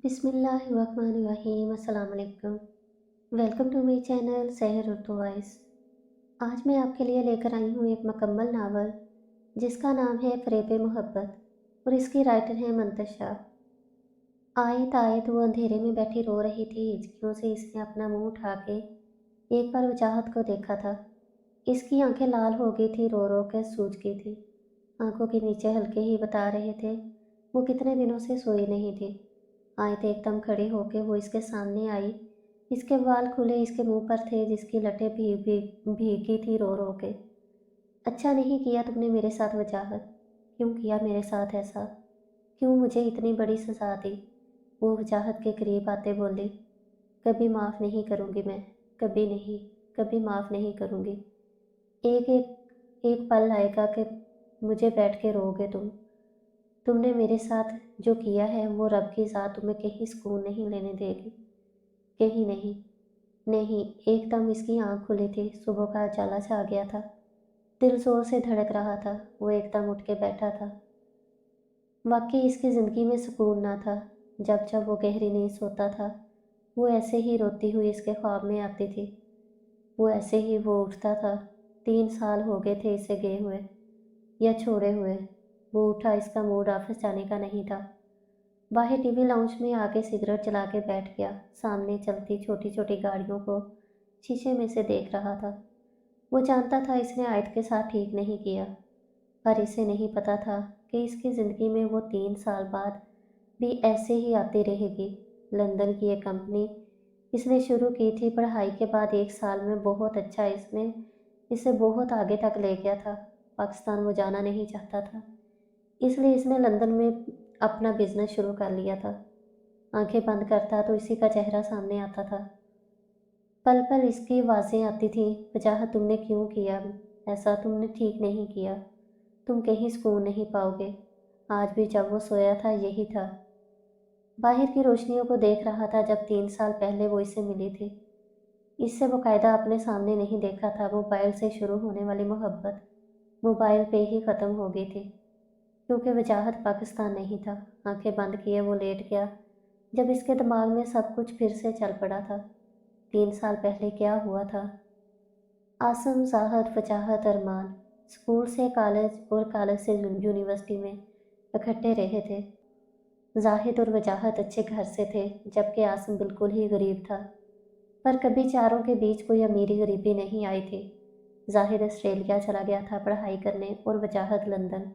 बिस्मिल्लाहिर्रहमानिर्रहीम। अस्सलाम वालेकुम। वेलकम टू माय चैनल सहर उर्दू वॉइस। आज मैं आपके लिए लेकर आई हूँ एक मुकम्मल नावल जिसका नाम है फ़रेब मोहब्बत और इसकी राइटर है मंतशा। आयत आयत वो अंधेरे में बैठी रो रही थी। हिचकियों से इसने अपना मुंह उठा के एक बार वजाहत को देखा था। इसकी आंखें लाल हो गई थी, रो रो कर सूज गई थी। आंखों के नीचे हल्के ही बता रहे थे वो कितने दिनों से सोई नहीं थी। आयत एकदम खड़ी होके वो इसके सामने आई। इसके बाल खुले इसके मुंह पर थे, जिसकी लटें भीगी थी रो रो के। अच्छा नहीं किया तुमने मेरे साथ वजाहत। क्यों किया मेरे साथ ऐसा? क्यों मुझे इतनी बड़ी सजा दी? वो वजाहत के करीब आते बोली, कभी माफ़ नहीं करूँगी मैं, कभी नहीं, कभी माफ़ नहीं करूँगी। एक एक एक पल आएगा कि मुझे बैठ के रोओगे तुमने मेरे साथ जो किया है वो रब की ज़ात तुम्हें कहीं सुकून नहीं लेने देगी, कहीं नहीं। नहीं, एकदम इसकी आंख खुली थी, सुबह का उजाला छा गया था। दिल जोर से धड़क रहा था। वो एकदम उठ के बैठा था। वाकई इसकी ज़िंदगी में सुकून ना था। जब जब वो गहरी नींद सोता था वो ऐसे ही रोती हुई इसके ख्वाब में आती थी। वो ऐसे ही वो उठता था। 3 साल हो गए थे इसे गए हुए या छोड़े हुए। वो उठा, इसका मूड ऑफिस जाने का नहीं था। बाहर टीवी लाउंज में आके सिगरेट जला के बैठ गया। सामने चलती छोटी छोटी गाड़ियों को शीशे में से देख रहा था। वो जानता था इसने आयत के साथ ठीक नहीं किया, पर इसे नहीं पता था कि इसकी ज़िंदगी में वो 3 साल बाद भी ऐसे ही आती रहेगी। लंदन की एक कंपनी इसने शुरू की थी। पढ़ाई के बाद 1 साल में बहुत अच्छा इसने इसे बहुत आगे तक ले गया था। पाकिस्तान वो जाना नहीं चाहता था, इसलिए इसने लंदन में अपना बिजनेस शुरू कर लिया था। आंखें बंद करता तो इसी का चेहरा सामने आता था। पल पल इसकी आवाज़ें आती थीं, वजाहत तुमने क्यों किया ऐसा? तुमने ठीक नहीं किया। तुम कहीं सुकून नहीं पाओगे। आज भी जब वो सोया था यही था। बाहर की रोशनियों को देख रहा था जब 3 साल पहले वो इससे मिली थी। इससे बाकायदा अपने सामने नहीं देखा था। मोबाइल से शुरू होने वाली मोहब्बत मोबाइल पे ही ख़त्म हो गई थी, क्योंकि वजाहत पाकिस्तान नहीं था। आंखें बंद किए वो लेट गया जब इसके दिमाग में सब कुछ फिर से चल पड़ा था। 3 साल पहले क्या हुआ था? आसम, जाहद, वजाहत, अरमान स्कूल से कॉलेज और कॉलेज से यूनिवर्सिटी में इकट्ठे रहे थे। जाहिद और वजाहत अच्छे घर से थे, जबकि आसम बिल्कुल ही गरीब था। पर कभी चारों के बीच कोई अमीरी गरीबी नहीं आई थी। जाहिद ऑस्ट्रेलिया चला गया था पढ़ाई करने और वजाहत लंदन,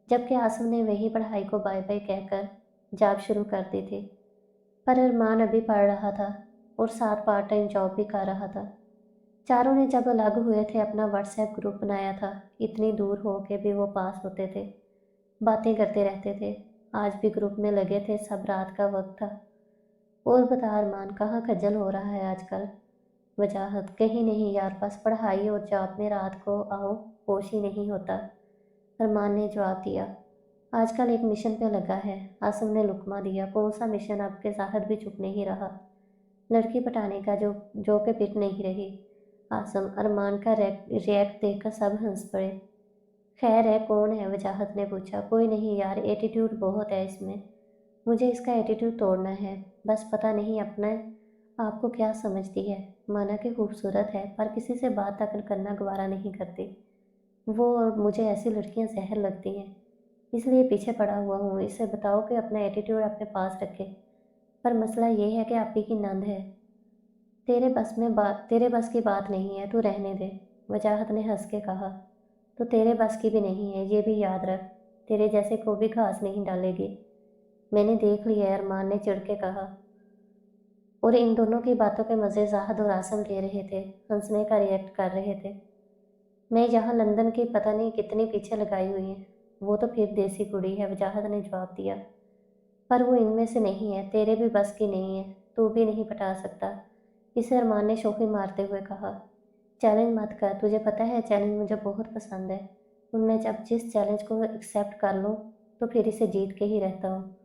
जबकि आसम ने वही पढ़ाई को बाय बाय कहकर जॉब शुरू कर दी थी। पर अरमान अभी पढ़ रहा था और साथ पार्ट टाइम जॉब भी कर रहा था। चारों ने जब अलग हुए थे अपना व्हाट्सएप ग्रुप बनाया था। इतनी दूर हो के भी वो पास होते थे, बातें करते रहते थे। आज भी ग्रुप में लगे थे, सब रात का वक्त था। और बता अरमान, कहाँ खज्जल हो रहा है आजकल? वजाहत, कहीं नहीं यार, बस पढ़ाई और जॉब में रात को आओ होश ही नहीं होता। अरमान ने जवाब दिया, आजकल एक मिशन पे लगा है। आसम ने लुकमा दिया, कौन सा मिशन? आपके जाहिद भी चुप नहीं रहा। लड़की पटाने का, जो के पिट नहीं रही। आसम, अरमान का रिएक्ट देखकर सब हंस पड़े। खैर है, कौन है? वजाहत ने पूछा। कोई नहीं यार, एटीट्यूड बहुत है इसमें। मुझे इसका एटीट्यूड तोड़ना है। बस पता नहीं अपने आपको क्या समझती है। माना कि खूबसूरत है, पर किसी से बात तक करना गवारा नहीं करती। वो और मुझे ऐसी लड़कियां जहर लगती हैं, इसलिए पीछे पड़ा हुआ हूँ। इसे बताओ कि अपना एटीट्यूड अपने पास रखे। पर मसला ये है कि आप ही की नंद है। तेरे बस की बात नहीं है, तू रहने दे। वजाहत ने हंस के कहा, तो तेरे बस की भी नहीं है, ये भी याद रख। तेरे जैसे को भी घास नहीं डालेगी। मैंने देख लिया है, अरमान ने चिढ़ के कहा। और इन दोनों की बातों के मज़े जाहद और आसम ले रहे थे, हंसने का रिएक्ट कर रहे थे। मैं यहाँ लंदन की पता नहीं कितनी पीछे लगाई हुई है। वो तो फिर देसी कुड़ी है, वजाहत ने जवाब दिया। पर वो इनमें से नहीं है, तेरे भी बस की नहीं है, तू भी नहीं पटा सकता। इसे अरमान ने शोखी मारते हुए कहा, चैलेंज मत कर, तुझे पता है चैलेंज मुझे बहुत पसंद है। और मैं जब जिस चैलेंज को एक्सेप्ट कर लूँ तो फिर इसे जीत के ही रहता हूँ।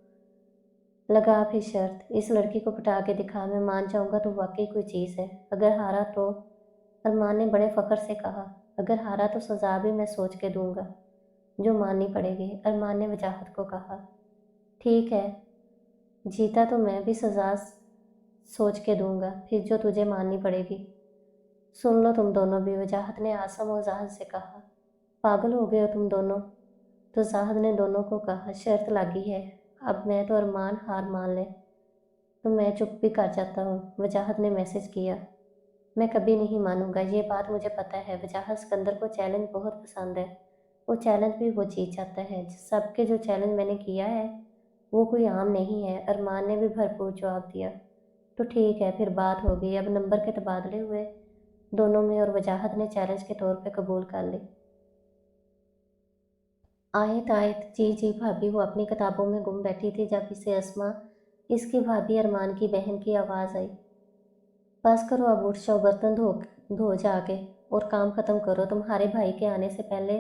लगा फिर शर्त, इस लड़की को पटा के दिखा, मैं मान जाऊंगा तो वाकई कोई चीज़ है। अगर हारा तो? अरमान ने बड़े फख्र से कहा, अगर हारा तो सजा भी मैं सोच के दूंगा, जो माननी पड़ेगी। अरमान ने वजाहत को कहा, ठीक है, जीता तो मैं भी सज़ा सोच के दूंगा, फिर जो तुझे माननी पड़ेगी। सुन लो तुम दोनों भी, वजाहत ने आसम और जाहद से कहा। पागल हो गए हो तुम दोनों? तो जाहद ने दोनों को कहा, शर्त लागी है, अब मैं तो अरमान हार मान ले तो मैं चुप भी कर जाता हूँ। वजाहत ने मैसेज किया, मैं कभी नहीं मानूंगा, ये बात मुझे पता है। वजाहत सिकंदर को चैलेंज बहुत पसंद है, वो चैलेंज भी वो जीत जाता है। सबके जो चैलेंज मैंने किया है वो कोई आम नहीं है। अरमान ने भी भरपूर जवाब दिया। तो ठीक है, फिर बात होगी। अब नंबर के तबादले हुए दोनों में और वजाहत ने चैलेंज के तौर पे कबूल कर ली। आयत आयत जी जी भाभी। वो अपनी किताबों में गुम बैठी थी जब इसे अस्मा, इसकी भाभी अरमान की बहन की आवाज़ आई। बस करो अब, उठ जाओ, बर्तन धो धो जाके और काम ख़त्म करो। तुम्हारे भाई के आने से पहले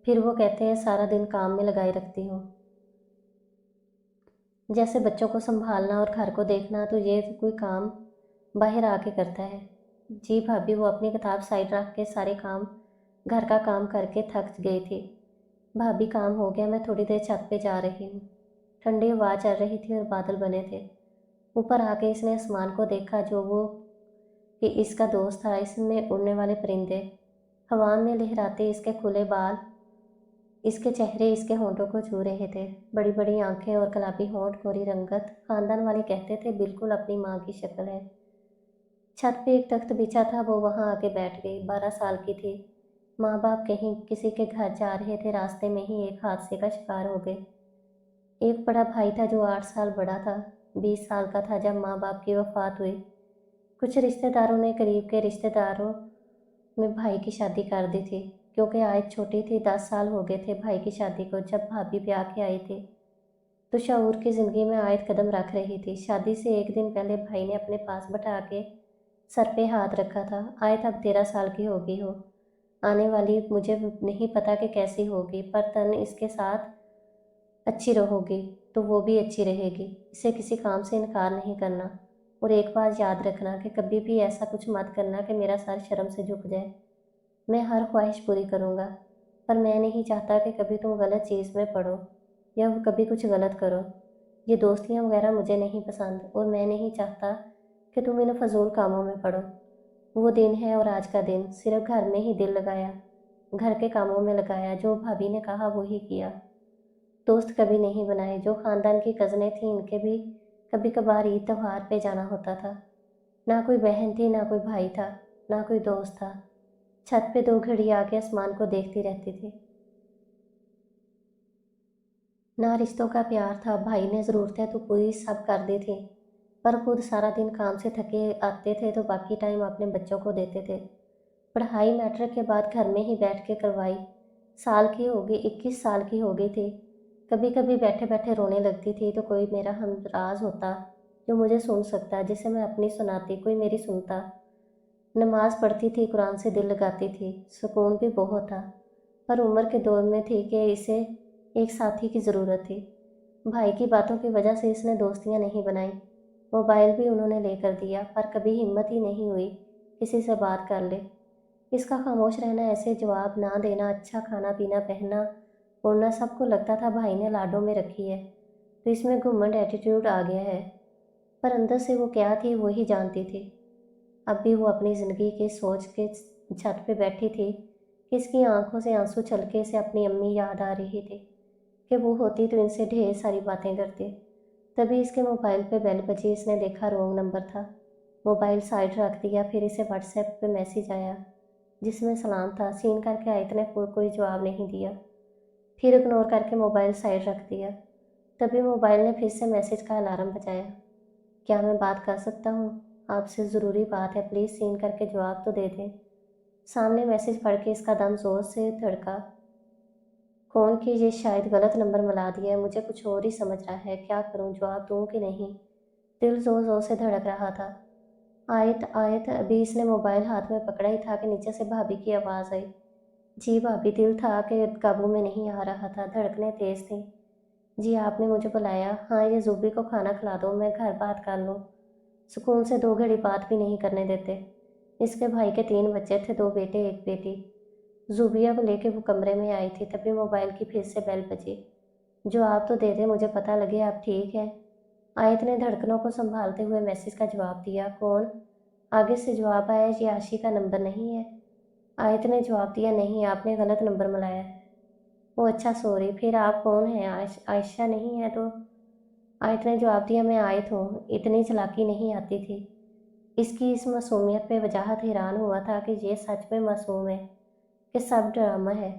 फिर वो कहते हैं सारा दिन काम में लगाई रखती हो, जैसे बच्चों को संभालना और घर को देखना, तो ये कोई काम बाहर आके करता है। जी भाभी। वो अपनी किताब साइड रख के सारे काम घर का काम करके थक गई थी। भाभी काम हो गया, मैं थोड़ी देर छत पे जा रही हूँ। ठंडी हवा चल रही थी और बादल बने थे। ऊपर आके इसने आसमान को देखा जो वो कि इसका दोस्त था। इसमें उड़ने वाले परिंदे हवा में लहराते, इसके खुले बाल, इसके चेहरे इसके होंठों को छू रहे थे। बड़ी बड़ी आंखें और गुलाबी होंठ, गोरी रंगत। खानदान वाले कहते थे बिल्कुल अपनी माँ की शक्ल है। छत पे एक तख्त बिछा था, वो वहाँ आके बैठ गई। 12 साल की थी। माँ बाप कहीं किसी के घर जा रहे थे, रास्ते में ही एक हादसे का शिकार हो गए। एक बड़ा भाई था जो 8 साल बड़ा था। 20 साल का था जब माँ बाप की वफात हुई। कुछ रिश्तेदारों ने, करीब के रिश्तेदारों में भाई की शादी कर दी थी, क्योंकि आयत छोटी थी। 10 साल हो गए थे भाई की शादी को जब भाभी ब्याह के आई थी। तो शऊर की ज़िंदगी में आयत कदम रख रही थी। शादी से एक दिन पहले भाई ने अपने पास बैठा के सर पे हाथ रखा था। आयत अब 13 साल की होगी हो, आने वाली मुझे नहीं पता कि कैसी होगी, पर तन इसके साथ अच्छी रहोगी तो वो भी अच्छी रहेगी। इसे किसी काम से इनकार नहीं करना। और एक बात याद रखना कि कभी भी ऐसा कुछ मत करना कि मेरा सर शर्म से झुक जाए। मैं हर ख्वाहिश पूरी करूँगा, पर मैं नहीं चाहता कि कभी तुम गलत चीज़ में पड़ो या कभी कुछ गलत करो। ये दोस्तियाँ वगैरह मुझे नहीं पसंद और मैं नहीं चाहता कि तुम इन फजूल कामों में पड़ो। वो दिन है और आज का दिन सिर्फ घर में ही दिल लगाया, घर के कामों में लगाया, जो भाभी ने कहा वो ही किया। दोस्त कभी नहीं बनाए। जो ख़ानदान की कज़नें थीं इनके भी कभी कभार ईद त्योहार पे जाना होता था। ना कोई बहन थी, ना कोई भाई था, ना कोई दोस्त था। छत पे 2 घड़ी आके आसमान को देखती रहती थी। ना रिश्तों का प्यार था। भाई ने ज़रूरतें तो पूरी सब कर दी थी, पर खुद सारा दिन काम से थके आते थे तो बाकी टाइम अपने बच्चों को देते थे। पढ़ाई मैट्रिक के बाद घर में ही बैठ के करवाई। साल की हो गई, 21 साल की हो गई थी। कभी कभी बैठे बैठे रोने लगती थी तो कोई मेरा हमराज होता जो मुझे सुन सकता, जिसे मैं अपनी सुनाती, कोई मेरी सुनता। नमाज पढ़ती थी, कुरान से दिल लगाती थी। सुकून भी बहुत था, पर उम्र के दौर में थी कि इसे एक साथी की ज़रूरत थी। भाई की बातों की वजह से इसने दोस्तियां नहीं बनाई। मोबाइल भी उन्होंने लेकर दिया, पर कभी हिम्मत ही नहीं हुई किसी से बात कर ले। इसका खामोश रहना, ऐसे जवाब ना देना, अच्छा खाना पीना, पहनना ओढ़ना, सबको लगता था भाई ने लाडों में रखी है तो इसमें घुमंड एटीट्यूड आ गया है। पर अंदर से वो क्या थी वो ही जानती थी। अब भी वो अपनी ज़िंदगी की सोच के छत पे बैठी थी कि इसकी आंखों से आंसू छलके इसे अपनी अम्मी याद आ रही थी कि वो होती तो इनसे ढेर सारी बातें करती। तभी इसके मोबाइल पे बेल बजी। इसने देखा रॉन्ग नंबर था। मोबाइल साइड रख दिया। फिर इसे व्हाट्सएप पे मैसेज आया जिसमें सलाम था। सीन करके आयत ने कोई जवाब नहीं दिया। फिर इग्नोर करके मोबाइल साइड रख दिया। तभी मोबाइल ने फिर से मैसेज का अलार्म बजाया। क्या मैं बात कर सकता हूँ? आपसे ज़रूरी बात है, प्लीज़ सीन करके जवाब तो दे दें। सामने मैसेज पढ़ के इसका दम ज़ोर से धड़का। कौन कि ये शायद गलत नंबर मिला दिया है, मुझे कुछ और ही समझ रहा है। क्या करूँ, जवाब दूँ कि नहीं? दिल ज़ोर ज़ोर से धड़क रहा था। आयत आयत। अभी इसने मोबाइल हाथ में पकड़ा ही था कि नीचे से भाभी की आवाज़ आई। जी भाभी। दिल था कि काबू में नहीं आ रहा था, धड़कनें तेज़ थीं। जी आपने मुझे बुलाया? हाँ, ये ज़ूबी को खाना खिला दो, मैं घर बात कर लूँ। सुकून से 2 घड़ी बात भी नहीं करने देते। इसके भाई के 3 बच्चे थे, 2 बेटे 1 बेटी। ज़ूबिया को लेके वो कमरे में आई थी, तभी मोबाइल की फिर से बेल बजी। जवाब तो दे दे, मुझे पता लगे आप ठीक है। आयत ने धड़कनों को संभालते हुए मैसेज का जवाब दिया। कौन? आगे से जवाब आया, ये आशी का नंबर नहीं है। आयत ने जवाब दिया, नहीं, आपने गलत नंबर मिलाया है। वो अच्छा सॉरी, फिर आप कौन हैं? आयशा नहीं है तो? आयत ने जवाब दिया, मैं आयत हूँ। इतनी चालाकी नहीं आती थी। इसकी इस मासूमियत पे वजाहत हैरान हुआ था कि ये सच में मासूम है कि सब ड्रामा है।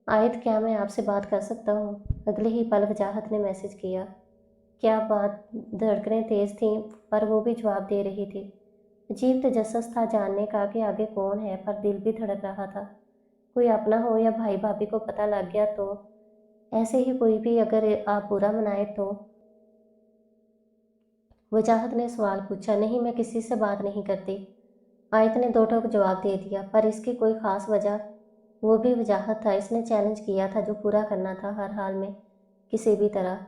आयत, क्या मैं आपसे बात कर सकता हूँ? अगले ही पल वजाहत ने मैसेज किया। क्या बात? धड़कनें तेज थीं पर वो भी जवाब दे रही थी। अजीब तजस्सुस था जानने का कि आगे कौन है, पर दिल भी धड़क रहा था। कोई अपना हो या भाई भाभी को पता लग गया तो? ऐसे ही कोई भी अगर आप बुरा मनाए तो? वजाहत ने सवाल पूछा। नहीं, मैं किसी से बात नहीं करती। आयत ने दो टोक जवाब दे दिया, पर इसकी कोई ख़ास वजह? वो भी वजाहत था, इसने चैलेंज किया था जो पूरा करना था हर हाल में, किसी भी तरह।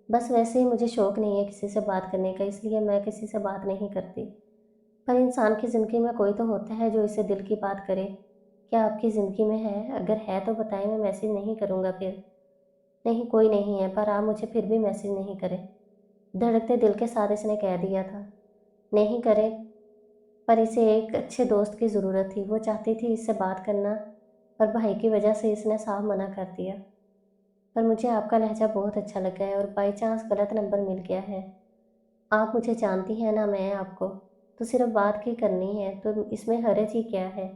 बस वैसे ही मुझे शौक़ नहीं है किसी से बात करने का, इसलिए मैं किसी से बात नहीं करती। पर इंसान की ज़िंदगी में कोई तो होता है जो इसे दिल की बात करे। क्या आपकी ज़िंदगी में है? अगर है तो बताएं, मैं मैसेज नहीं करूँगा फिर। नहीं, कोई नहीं है, पर आप मुझे फिर भी मैसेज नहीं करें। धड़कते दिल के साथ इसने कह दिया था। नहीं करें, पर इसे एक अच्छे दोस्त की ज़रूरत थी। वो चाहती थी इससे बात करना, पर भाई की वजह से इसने साफ मना कर दिया। पर मुझे आपका लहजा बहुत अच्छा लगा है, और बाई चांस गलत नंबर मिल गया है। आप मुझे जानती हैं ना, मैं आपको, तो सिर्फ बात की करनी है, तो इसमें हर्ज ही क्या है?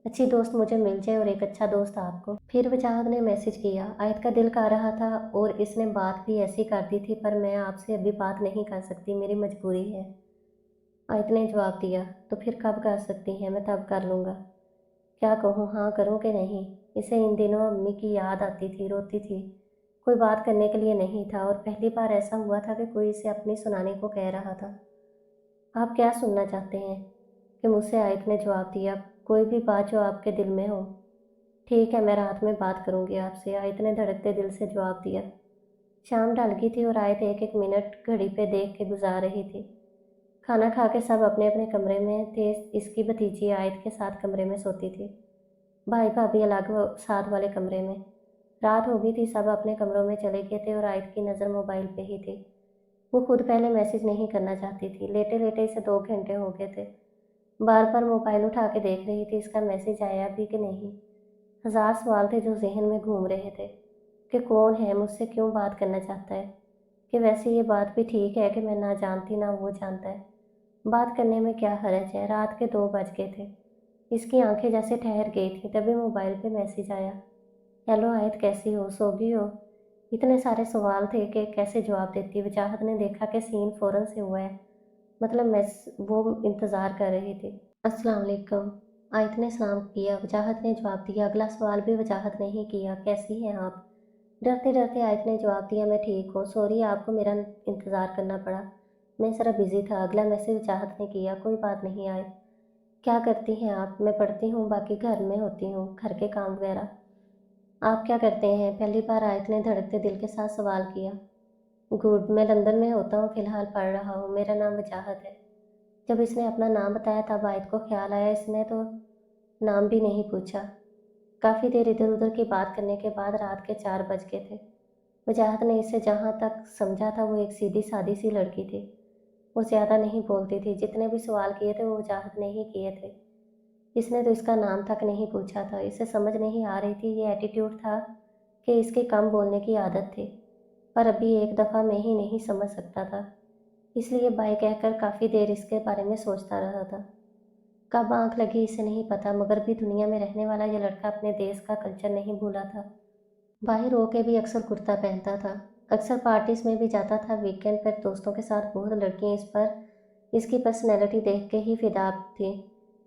अच्छी दोस्त मुझे मिल जाए और एक अच्छा दोस्त आपको। फिर वजाहत ने मैसेज किया। आयत का दिल कर रहा था और इसने बात भी ऐसी कर दी थी, पर मैं आपसे अभी बात नहीं कर सकती, मेरी मजबूरी है। आयत ने जवाब दिया। तो फिर कब कर सकती हैं? मैं तब कर लूँगा। क्या कहूँ, हाँ करूँ कि नहीं? इसे इन दिनों अम्मी की याद आती थी, रोती थी। कोई बात करने के लिए नहीं था, और पहली बार ऐसा हुआ था कि कोई इसे अपनी सुनाने को कह रहा था। आप क्या सुनना चाहते हैं? कि मुझसे? आयत ने जवाब दिया। कोई भी बात जो आपके दिल में हो। ठीक है, मैं रात में बात करूँगी आपसे, आयत ने धड़कते दिल से जवाब दिया। शाम ढल गई थी और आयत एक एक मिनट घड़ी पे देख के गुजार रही थी। खाना खा के सब अपने अपने कमरे में थे। इसकी भतीजी आयत के साथ कमरे में सोती थी, भाई भाभी अलग साथ वाले कमरे में। रात हो गई थी, सब अपने कमरों में चले गए थे और आयत की नज़र मोबाइल पे ही थी। वो खुद पहले मैसेज नहीं करना चाहती थी। लेटे लेटे इसे 2 घंटे हो गए थे। बार बार मोबाइल उठा के देख रही थी, इसका मैसेज आया भी कि नहीं। हज़ार सवाल थे जो जहन में घूम रहे थे कि कौन है, मुझसे क्यों बात करना चाहता है, कि वैसे ये बात भी ठीक है कि मैं ना जानती ना वो जानता है। बात करने में क्या हर्ज है? रात के 2 बज गए थे। इसकी आंखें जैसे ठहर गई थी, तभी मोबाइल पे मैसेज आया। हेलो आयत, कैसी हो? सो गई हो? इतने सारे सवाल थे कि कैसे जवाब देती। वजाहत ने देखा कि सीन फ़ौरन से हुआ है, मतलब वो इंतज़ार कर रही थी। अस्सलाम वालेकुम। आयत ने सलाम किया। वजाहत ने जवाब दिया। अगला सवाल भी वजाहत ने ही किया, कैसी हैं आप? डरते डरते आयत ने जवाब दिया, मैं ठीक हूँ, सॉरी आपको मेरा इंतज़ार करना पड़ा, मैं ज़रा बिज़ी था। अगला मैसेज वजाहत ने किया। कोई बात नहीं आयत। क्या करती हैं आप? मैं पढ़ती हूँ, बाकी घर में होती हूँ, घर के काम वगैरह। आप क्या करते हैं? पहली बार आयत ने धड़कते दिल के साथ सवाल किया। गुड, मैं लंदन में होता हूँ, फ़िलहाल पढ़ रहा हूँ, मेरा नाम वजाहत है। जब इसने अपना नाम बताया तब आयत को ख्याल आया इसने तो नाम भी नहीं पूछा। काफ़ी देर इधर उधर की बात करने के बाद रात के 4 बज गए थे। वजाहत ने इसे जहाँ तक समझा था वो एक सीधी सादी सी लड़की थी। वो ज़्यादा नहीं बोलती थी, जितने भी सवाल किए थे वो वजाहत ने ही किए थे। इसने तो इसका नाम तक नहीं पूछा था। इसे समझ नहीं आ रही थी ये एटीट्यूड था कि इसके कम बोलने की आदत थी, पर अभी एक दफ़ा में ही नहीं समझ सकता था, इसलिए बाय कहकर काफ़ी देर इसके बारे में सोचता रहा था। कब आंख लगी इसे नहीं पता, मगर भी दुनिया में रहने वाला ये लड़का अपने देश का कल्चर नहीं भूला था। बाहर होके भी अक्सर कुर्ता पहनता था, अक्सर पार्टीज में भी जाता था। वीकेंड पर दोस्तों के साथ बहुत लड़कियां इस पर इसकी पर्सनैलिटी देख के ही फिदा थी,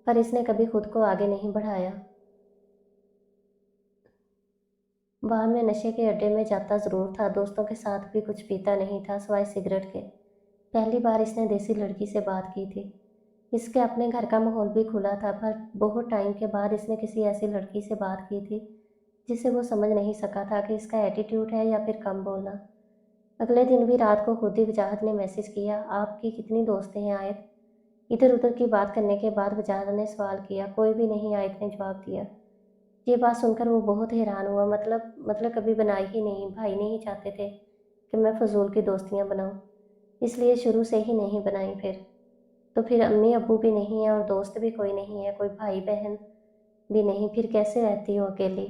पर इसने कभी खुद को आगे नहीं बढ़ाया। बाहर में नशे के अड्डे में जाता ज़रूर था, दोस्तों के साथ भी कुछ पीता नहीं था सिवाय सिगरेट के। पहली बार इसने देसी लड़की से बात की थी। इसके अपने घर का माहौल भी खुला था, पर बहुत टाइम के बाद इसने किसी ऐसी लड़की से बात की थी जिसे वो समझ नहीं सका था कि इसका एटीट्यूड है या फिर कम बोलना। अगले दिन भी रात को खुद ही वजाहत ने मैसेज किया, आपकी कितनी दोस्तें हैं आयत? इधर उधर की बात करने के बाद वजाहत ने सवाल किया। कोई भी नहीं, आयत ने जवाब दिया। ये बात सुनकर वो बहुत हैरान हुआ। मतलब कभी बनाई ही नहीं, भाई नहीं चाहते थे कि मैं फजूल की दोस्तियां बनाऊं। اس لیے شروع سے ہی نہیں بنائی۔ پھر تو پھر امی ابو بھی نہیں ہیں اور دوست بھی کوئی نہیں ہے، کوئی بھائی بہن بھی نہیں، پھر کیسے رہتی ہو اکیلی؟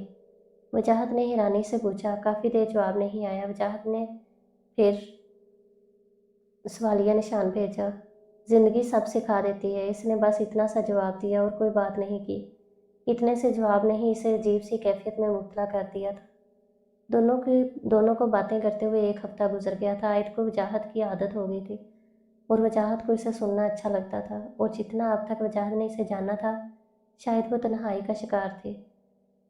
وجاہت نے حیرانی سے پوچھا۔ کافی دیر جواب نہیں آیا۔ وجاہت نے پھر سوالیہ نشان بھیجا۔ زندگی سب سکھا دیتی ہے، اس نے بس اتنا سا جواب دیا اور کوئی بات نہیں کی۔ اتنے سے جواب نے ہی اسے عجیب سی کیفیت میں مبتلا کر دیا تھا۔ دونوں کو باتیں کرتے ہوئے ایک ہفتہ گزر گیا تھا۔ عائد کو وجاہت کی عادت ہو گئی تھی اور وجاہت کو اسے سننا اچھا لگتا تھا، اور جتنا اب تک وجاہت نے اسے جانا تھا شاید وہ تنہائی کا شکار تھی۔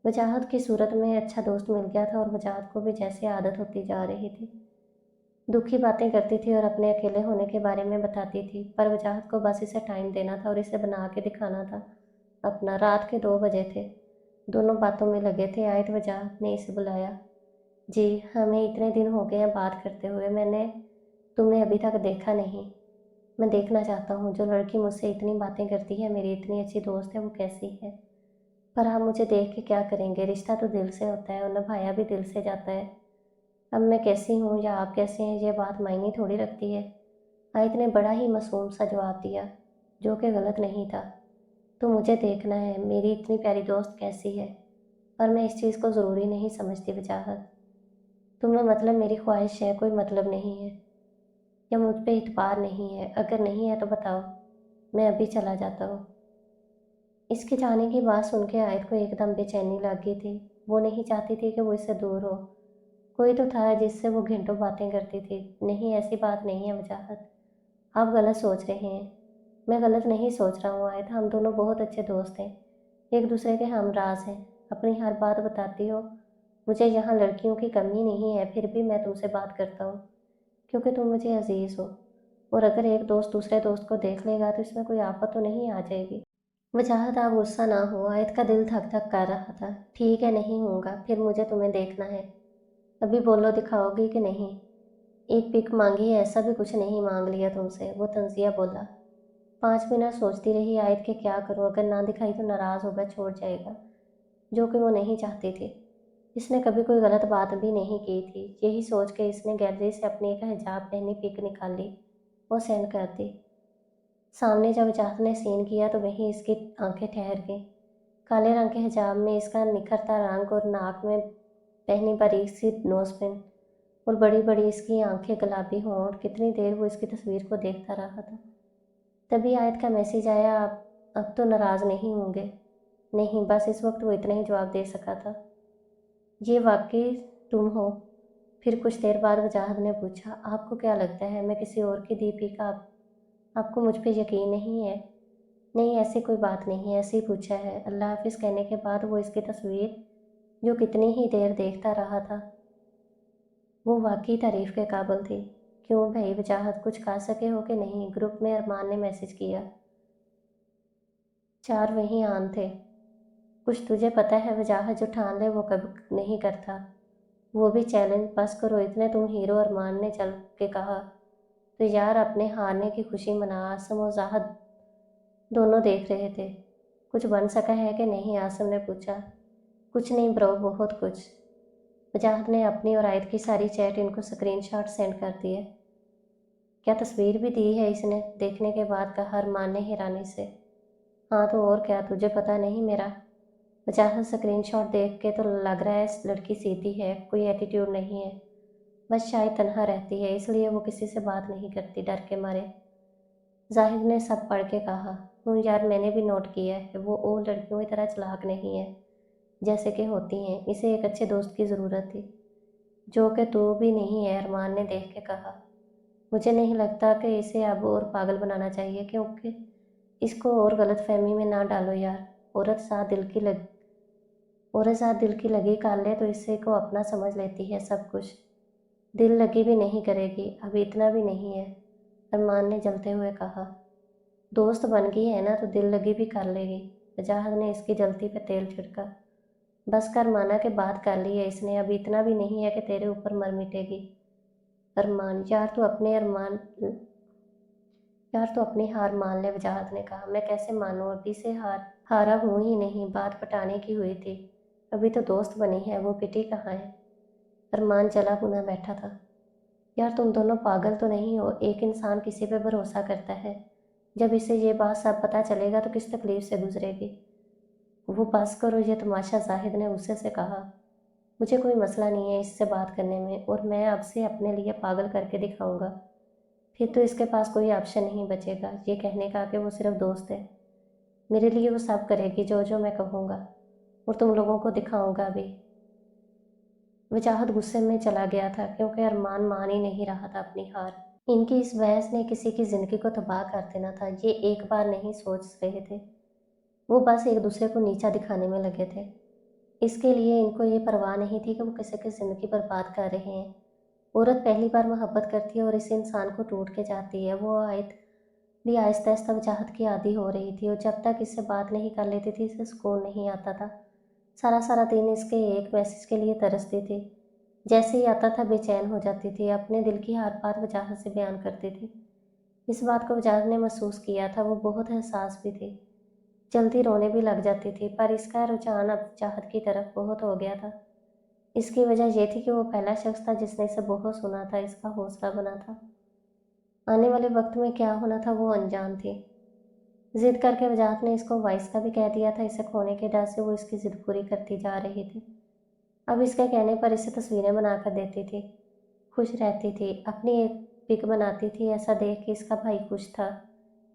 وجاہت کی صورت میں اچھا دوست مل گیا تھا اور وجاہت کو بھی جیسے عادت ہوتی جا رہی تھی، دکھی باتیں کرتی تھی اور اپنے اکیلے ہونے کے بارے میں بتاتی تھی، پر وجاہت کو بس اسے ٹائم دینا تھا اور اسے بنا کے دکھانا تھا اپنا۔ رات کے 2 بجے تھے، دونوں باتوں میں لگے تھے۔ عائد وجاہت نے اسے بلایا۔ جی، ہمیں اتنے دن ہو گئے ہیں بات کرتے ہوئے، میں نے تمہیں ابھی تک دیکھا نہیں۔ میں دیکھنا چاہتا ہوں جو لڑکی مجھ سے اتنی باتیں کرتی ہے، میری اتنی اچھی دوست ہے، وہ کیسی ہے؟ پر آپ مجھے دیکھ کے کیا کریں گے؟ رشتہ تو دل سے ہوتا ہے اور نبھایا بھی دل سے جاتا ہے۔ اب میں کیسی ہوں یا آپ کیسے ہیں یہ بات معنی تھوڑی رکھتی ہے۔ عائد نے بڑا ہی معصوم سا جواب دیا، جو کہ غلط نہیں تھا۔ تو مجھے دیکھنا ہے میری اتنی پیاری دوست کیسی ہے، اور میں اس چیز کو ضروری نہیں سمجھتی وجاہت۔ تمہیں مطلب میری خواہش ہے، کوئی مطلب نہیں ہے، یا مجھ پہ اعتبار نہیں ہے؟ اگر نہیں ہے تو بتاؤ، میں ابھی چلا جاتا ہوں۔ اس کے جانے کی بات سن کے عائد کو ایک دم بے چینی لگ گئی تھی۔ وہ نہیں چاہتی تھی کہ وہ اس سے دور ہو۔ کوئی تو تھا جس سے وہ گھنٹوں باتیں کرتی تھی۔ نہیں، ایسی بات نہیں ہے وجاہت، آپ غلط سوچ رہے ہیں۔ میں غلط نہیں سوچ رہا ہوں عائد، ہم دونوں بہت اچھے دوست ہیں، ایک دوسرے کے ہم راز ہیں، اپنی ہر بات بتاتی ہو۔ مجھے یہاں لڑکیوں کی کمی نہیں ہے، پھر بھی میں تم سے بات کرتا ہوں کیونکہ تم مجھے عزیز ہو، اور اگر ایک دوست دوسرے دوست کو دیکھ لے گا تو اس میں کوئی آفت تو نہیں آ جائے گی؟ وجاہت، آپ غصہ نہ ہو۔ عائد کا دل دھک دھک کر رہا تھا۔ ٹھیک ہے، نہیں ہوں گا، پھر مجھے تمہیں دیکھنا ہے۔ ابھی بولو، دکھاؤ گی کہ نہیں؟ ایک پک مانگی ہے، ایسا بھی کچھ نہیں مانگ لیا تم سے، وہ تنزیہ بولا۔ 5 منٹ سوچتی رہی عائد کہ کیا کروں، اگر نہ دکھائی تو ناراض ہوگا، چھوڑ جائے گا، جو کہ وہ نہیں چاہتی تھی۔ اس نے کبھی کوئی غلط بات بھی نہیں کی تھی۔ یہی سوچ کے اس نے گیلری سے اپنی ایک حجاب پہنی پک نکالی اور سینڈ کر دی۔ سامنے جب وجاہت نے سین کیا تو وہیں اس کی آنکھیں ٹھہر گئیں۔ کالے رنگ کے حجاب میں اس کا نکھرتا رنگ اور ناک میں پہنی باریک سی نوز پن اور بڑی بڑی اس کی آنکھیں، گلابی ہونٹ، کتنی دیر وہ اس کی تصویر کو دیکھتا رہا تھا۔ تبھی عائد کا میسیج آیا، اب تو ناراض نہیں ہوں گے؟ نہیں، بس اس وقت وہ اتنا ہی جواب دے سکا تھا۔ یہ واقعی تم ہو؟ پھر کچھ دیر بعد وجاہت نے پوچھا، آپ کو کیا لگتا ہے میں کسی اور کی دی پی کا؟ آپ کو مجھ پہ یقین نہیں ہے؟ نہیں، ایسی کوئی بات نہیں ہے، ایسے ہی پوچھا ہے۔ اللہ حافظ کہنے کے بعد وہ اس کی تصویر جو کتنی ہی دیر دیکھتا رہا تھا، وہ واقعی تعریف کے قابل تھی۔ کیوں بھائی وجاہت، کچھ کہہ سکے ہو کہ نہیں؟ گروپ میں ارمان نے میسج کیا۔ 4 وہیں آن تھے۔ کچھ تجھے پتہ ہے وجاہت، جو ٹھان لے وہ کبھی نہیں کرتا، وہ بھی چیلنج۔ بس کرو، اتنے تم ہیرو، ارمان نے چل کے کہا۔ تو یار اپنے ہارنے کی خوشی منا، آسم و زاہد دونوں دیکھ رہے تھے۔ کچھ بن سکا ہے کہ نہیں؟ آسم نے پوچھا۔ کچھ نہیں برو، بہت کچھ۔ وجاہت نے اپنی اور عائد کی ساری چیٹ ان کو اسکرین شاٹ سینڈ کر دیے۔ کیا تصویر بھی دی ہے اس نے؟ دیکھنے کے بعد کہا ارمان نے حیرانی سے۔ ہاں تو اور کیا، تجھے پتہ نہیں میرا؟ وجاہت اسکرین شاٹ دیکھ کے تو لگ رہا ہے لڑکی سیدھی ہے، کوئی ایٹیٹیوڈ نہیں ہے، بس شاید تنہا رہتی ہے، اس لیے وہ کسی سے بات نہیں کرتی، ڈر کے مارے۔ زاہد نے سب پڑھ کے کہا، یار میں نے بھی نوٹ کیا ہے، وہ اور لڑکیوں کی طرح چلاک نہیں ہے جیسے کہ ہوتی ہیں، اسے ایک اچھے دوست کی ضرورت تھی، جو کہ تو بھی نہیں ہے، ارمان نے دیکھ کے کہا۔ مجھے نہیں لگتا کہ اسے اب اور پاگل بنانا چاہیے، کیونکہ اس کو اور غلط فہمی میں نہ ڈالو یار۔ عورت ساتھ دل کی لگی کر لے تو اسے کو اپنا سمجھ لیتی ہے سب کچھ، دل لگی بھی نہیں کرے گی، اب اتنا بھی نہیں ہے، ارمان نے جلتے ہوئے کہا۔ دوست بن گئی ہے نا تو دل لگی بھی کر لے گی، وجاہت نے اس کی جلتی پہ تیل چھڑکا۔ بس کر، مانا کہ بات کر لی ہے اس نے، اب اتنا بھی نہیں ہے کہ تیرے اوپر مر مٹے گی۔ ارمان، یار تو اپنی ہار مان لے، وجاہت نے کہا۔ میں کیسے مانوں، ابھی سے ہارا ہوں ہی نہیں، بات پٹانے کی ہوئی تھی، ابھی تو دوست بنی ہے، وہ پٹی کہاں ہے؟ ارمان جلا بنا بیٹھا تھا۔ यार तुम दोनों पागल तो नहीं हो? एक इंसान किसी पे भरोसा करता है, जब इसे ये बात सब पता चलेगा तो किस तकलीफ से गुजरेगी। वो बस करो, ये तमाशा, जाहिद ने गुस्से से कहा। मुझे कोई मसला नहीं है इससे बात करने में, और मैं अब से अपने लिए पागल करके दिखाऊंगा। फिर तो इसके पास कोई ऑप्शन नहीं बचेगा ये कहने का कि वो सिर्फ दोस्त है। मेरे लिए वो सब करेगी जो जो मैं कहूँगा, और तुम लोगों को दिखाऊंगा भी। वजाहत गुस्से में चला गया था क्योंकि अरमान मान ही नहीं रहा था अपनी हार। इनकी इस बहस ने किसी की ज़िंदगी को तबाह कर देना था, ये एक बार नहीं सोच रहे थे। वो बस एक दूसरे को नीचा दिखाने में लगे थे। इसके लिए इनको ये परवाह नहीं थी कि वो किसी की ज़िंदगी बर्बाद कर रहे हैं। औरत पहली बार मोहब्बत करती है और इस इंसान को टूट के जाती है। वो आयत भी आहिस्ता आहिस्ता वजाहत की आदी हो रही थी, और जब तक इससे बात नहीं कर लेती थी इसे सुकून नहीं आता था। सारा सारा दिन इसके एक मैसेज के लिए तरसती थी। जैसे ही आता था बेचैन हो जाती थी, अपने दिल की हर बात वजाहत से बयान करती थी। इस बात को वजाहत ने महसूस किया था, वो बहुत एहसास भी थी। जल्दी रोने भी लग जाती थी, पर इसका रुझान अब चाहत की तरफ बहुत हो गया था। इसकी वजह यह थी कि वो पहला शख्स था जिसने इसे बहुत सुना था, इसका हौसला बना था। आने वाले वक्त में क्या होना था वो अनजान थी। जिद करके वजाहत ने इसको वाइस का भी कह दिया था। इसे खोने के डर से वो इसकी जिद पूरी करती जा रही थी। अब इसके कहने पर इसे तस्वीरें बनाकर देती थी, खुश रहती थी, अपनी एक पिक बनाती थी। ऐसा देख के इसका भाई खुश था।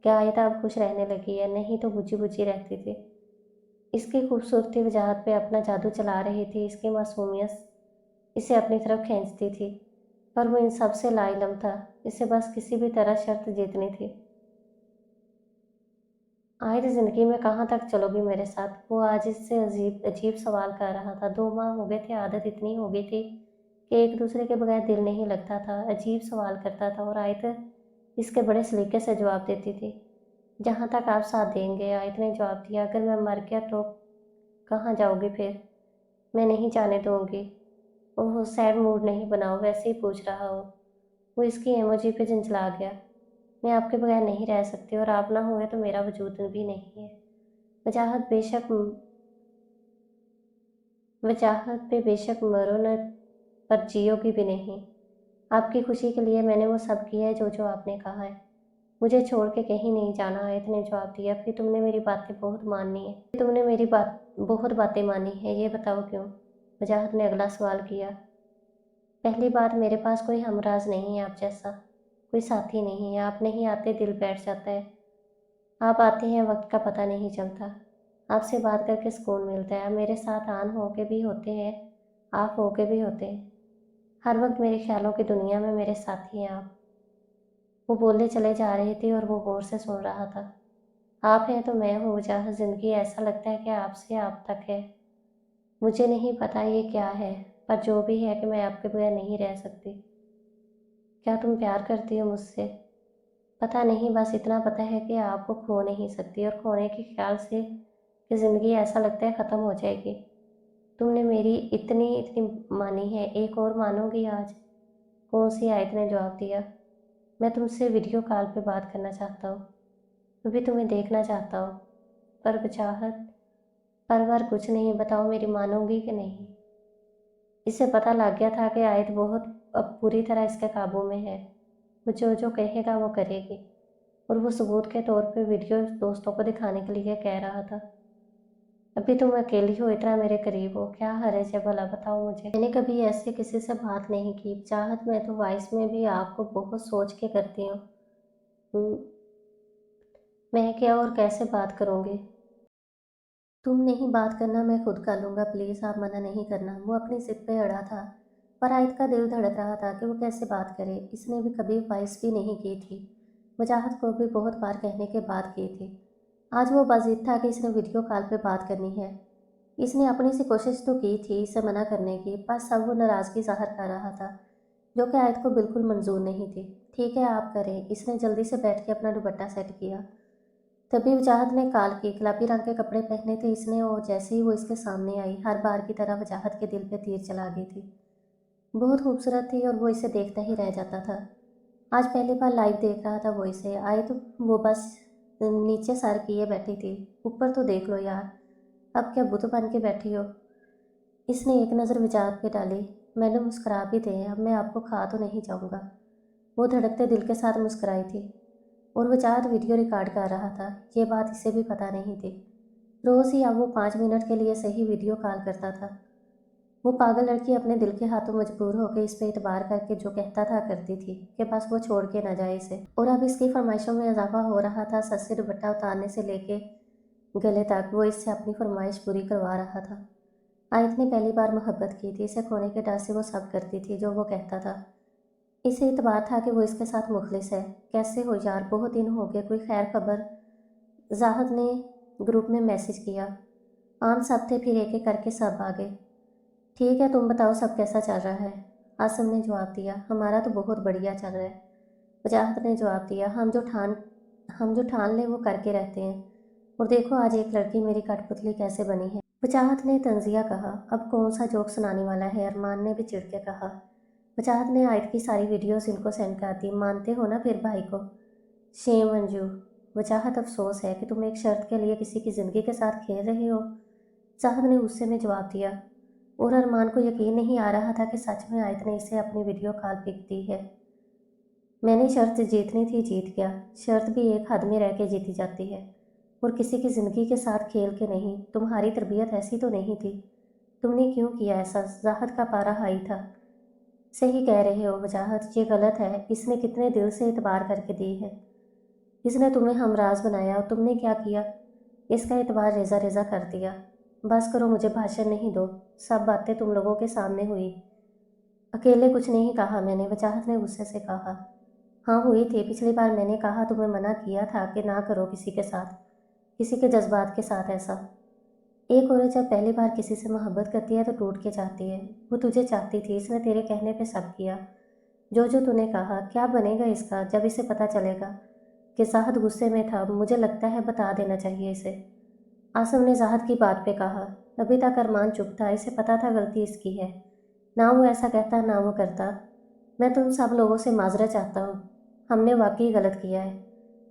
क्या आयत अब खुश रहने लगी है, नहीं तो बुझी बुझी रहती थी। इसकी खूबसूरती वजाहत पे अपना जादू चला रही थी। इसकी मासूमियत इसे अपनी तरफ खींचती थी, पर वो इन सब से लाइलम था। इसे बस किसी भी तरह शर्त जीतनी थी। आयत ज़िंदगी में कहाँ तक चलोगी मेरे साथ? वो आज इससे अजीब अजीब सवाल कर रहा था। 2 माह हो गए थे, आदत इतनी हो गई थी कि एक दूसरे के बगैर दिल नहीं लगता था। अजीब सवाल करता था और आयत इसके बड़े सलीके से जवाब देती थी। जहाँ तक आप साथ देंगे, आयत ने जवाब दिया। अगर मैं मर गया तो कहाँ जाओगी फिर? मैं नहीं जाने दूँगी। ओह सैड मूड नहीं बनाओ, वैसे ही पूछ रहा हो। वो इसकी इमोजी पे झंझला गया। मैं आपके बगैर नहीं रह सकती, और आप ना हुए तो मेरा वजूद भी नहीं है। वजाहत बेशक वजाहत पे बेशक मरो न, पर जियोगी भी नहीं। आपकी खुशी के लिए मैंने वो सब किया है जो जो आपने कहा है। मुझे छोड़ के कहीं नहीं जाना, आयत ने जवाब दिया। फिर तुमने मेरी बातें बहुत माननी है। तुमने मेरी बहुत बातें मानी है, ये बताओ क्यों? वजाहत ने अगला सवाल किया। पहली बात, मेरे पास कोई हमराज नहीं है आप जैसा, कोई साथी नहीं है। आप नहीं आते दिल बैठ जाता है। आप आते हैं वक्त का पता नहीं चलता। आपसे बात करके सुकून मिलता है। आप मेरे साथ आन होके भी होते हैं, आप होके भी होते हैं। हर वक्त मेरे ख्यालों की दुनिया में मेरे साथी हैं आप। वो बोलने चले जा रही थी और वो गौर से सुन रहा था। आप हैं तो मैं हूँ, जहाँ ज़िंदगी ऐसा लगता है कि आपसे आप तक है। मुझे नहीं पता ये क्या है, पर जो भी है कि मैं आपके बगैर नहीं रह सकती। क्या तुम प्यार करती हो मुझसे? पता नहीं, बस इतना पता है कि आपको खो नहीं सकती, और खोने के ख्याल से कि ज़िंदगी ऐसा लगता है ख़त्म हो जाएगी। तुमने मेरी इतनी इतनी मानी है, एक और मानोगी आज? कौन सी? आयत ने जवाब दिया। मैं तुमसे वीडियो कॉल पे बात करना चाहता हूँ, मैं भी तुम्हें देखना चाहता हूँ। पर वजाहत, परवर कुछ नहीं, बताओ मेरी मानोगी कि नहीं? इसे पता लग गया था कि आयत बहुत अब पूरी तरह इसके काबू में है। वो जो जो कहेगा वो करेगी, और वो सबूत के तौर पे वीडियो दोस्तों को दिखाने के लिए कह रहा था। अभी तुम अकेली हो, इतना मेरे करीब हो, क्या हर्ज है भला, बताओ मुझे। मैंने कभी ऐसे किसी से बात नहीं की। चाहत मैं तो वॉइस में भी आपको बहुत सोच के करती हूँ। हम्म, मैं क्या और कैसे बात करूँगी? तुम नहीं बात करना, मैं खुद कर लूँगा, प्लीज़ आप मना नहीं करना। वो अपनी जिद पे अड़ा था, पर आयत का दिल धड़क रहा था कि वो कैसे बात करे। इसने भी कभी वॉइस भी नहीं की थी, वजाहत को भी बहुत बार कहने के बाद की थी। आज वो बाज़िद था कि इसने वीडियो कॉल पे बात करनी है। इसने अपनी सी कोशिश तो की थी इसे मना करने की, पर सब वो नाराज़गी ज़ाहिर कर रहा था, जो कि आयत को बिल्कुल मंजूर नहीं थी। ठीक है आप करें। इसने जल्दी से बैठ के अपना दुपट्टा सेट किया। तभी वजाहत ने कॉल की। गुलाबी रंग के कपड़े पहने थे इसने, और जैसे ही वो इसके सामने आई, हर बार की तरह वजाहत के दिल पे तीर चला गई थी। बहुत खूबसूरत थी और वो इसे देखता ही रह जाता था। आज पहली बार लाइव देख रहा था वो इसे। आए तो वो बस नीचे सर किए बैठी थी। ऊपर तो देख लो यार, अब क्या बुत बन के बैठी हो? इसने एक नज़र वजाहत पे डाली। मैंने मुस्कुरा भी दिए, अब मैं आपको खा तो नहीं जाऊँगा। वो धड़कते दिल के साथ मुस्कुराई थी और वजाहत वीडियो रिकॉर्ड कर रहा था। ये बात इसे भी पता नहीं थी। रोज़ ही अब वो 5 मिनट के लिए सही वीडियो कॉल करता था। वो पागल लड़की अपने दिल के हाथों मजबूर होकर इस पे एतबार करके जो कहता था करती थी कि बस वो छोड़ के न जाए इसे। और अब इसकी फरमाइशों में इजाफा हो रहा था। सर से दुपट्टा उतारने से लेके गले तक वो इससे अपनी फरमाइश पूरी करवा रहा था। आयत ने पहली बार मोहब्बत की थी। इसे खोने के डर से वो सब करती थी जो वो कहता था। इसे इतबार था कि वो इसके साथ मुखलिस है। कैसे हो यार, बहुत दिन हो गए, कोई खैर खबर? जाहद ने ग्रुप में मैसेज किया। आम सब थे, फिर एक एक करके सब आ गए। ठीक है, तुम बताओ सब कैसा चल रहा है? आसम ने जवाब दिया, हमारा तो बहुत बढ़िया चल रहा है। वजाहत ने जवाब दिया, हम जो ठान लें वो करके रहते हैं। और देखो आज एक लड़की मेरी कठपुतली कैसे बनी है। वजाहत ने तंजिया कहा, अब कौन सा जोक सुनाने वाला है? अरमान ने भी चिढ़ के कहा। वजाहत ने आयत की सारी वीडियोस इनको सेंड कर दी। मानते हो ना फिर भाई को? शेम अंजू। वजाहत, अफसोस है कि तुम एक शर्त के लिए किसी की ज़िंदगी के साथ खेल रहे हो। साहब ने गुस्से में जवाब दिया। और अरमान को यकीन नहीं आ रहा था कि सच में आयत ने इसे अपनी वीडियो कॉल पिक दी है। मैंने शर्त जीतनी थी, जीत गया। शर्त भी एक हद में रह के जीती जाती है और किसी की ज़िंदगी के साथ खेल के नहीं। तुम्हारी तरबियत ऐसी तो नहीं थी। तुमने क्यों किया ऐसा? जाहद का पारा हाई था। सही कह रहे हो वजाहत, ये गलत है। इसने कितने दिल से एतबार करके दी है। इसने तुम्हें हमराज बनाया और तुमने क्या किया? इसका एतबार रेजा रेजा कर दिया। बस करो, मुझे भाषण नहीं दो। सब बातें तुम लोगों के सामने हुई। अकेले कुछ नहीं कहा मैंने, वजाहत ने गुस्से से कहा। हाँ हुई थी। पिछली बार मैंने कहा, तुम्हें मना किया था कि ना करो किसी के साथ, किसी के जज्बात के साथ ऐसा। एक औरत जब पहली बार किसी से मोहब्बत करती है तो टूट के चाहती है। वो तुझे चाहती थी, इसने तेरे कहने पे सब किया। जो जो तूने कहा। क्या बनेगा इसका जब इसे पता चलेगा कि जाहद गुस्से में था? मुझे लगता है बता देना चाहिए इसे। आसम ने जाहद की बात पे कहा। अभी तक अरमान चुप था। इसे पता था गलती इसकी है। ना वो ऐसा कहता ना वो करता। मैं तुम सब लोगों से माजरा चाहता हूँ। हमने वाकई गलत किया है,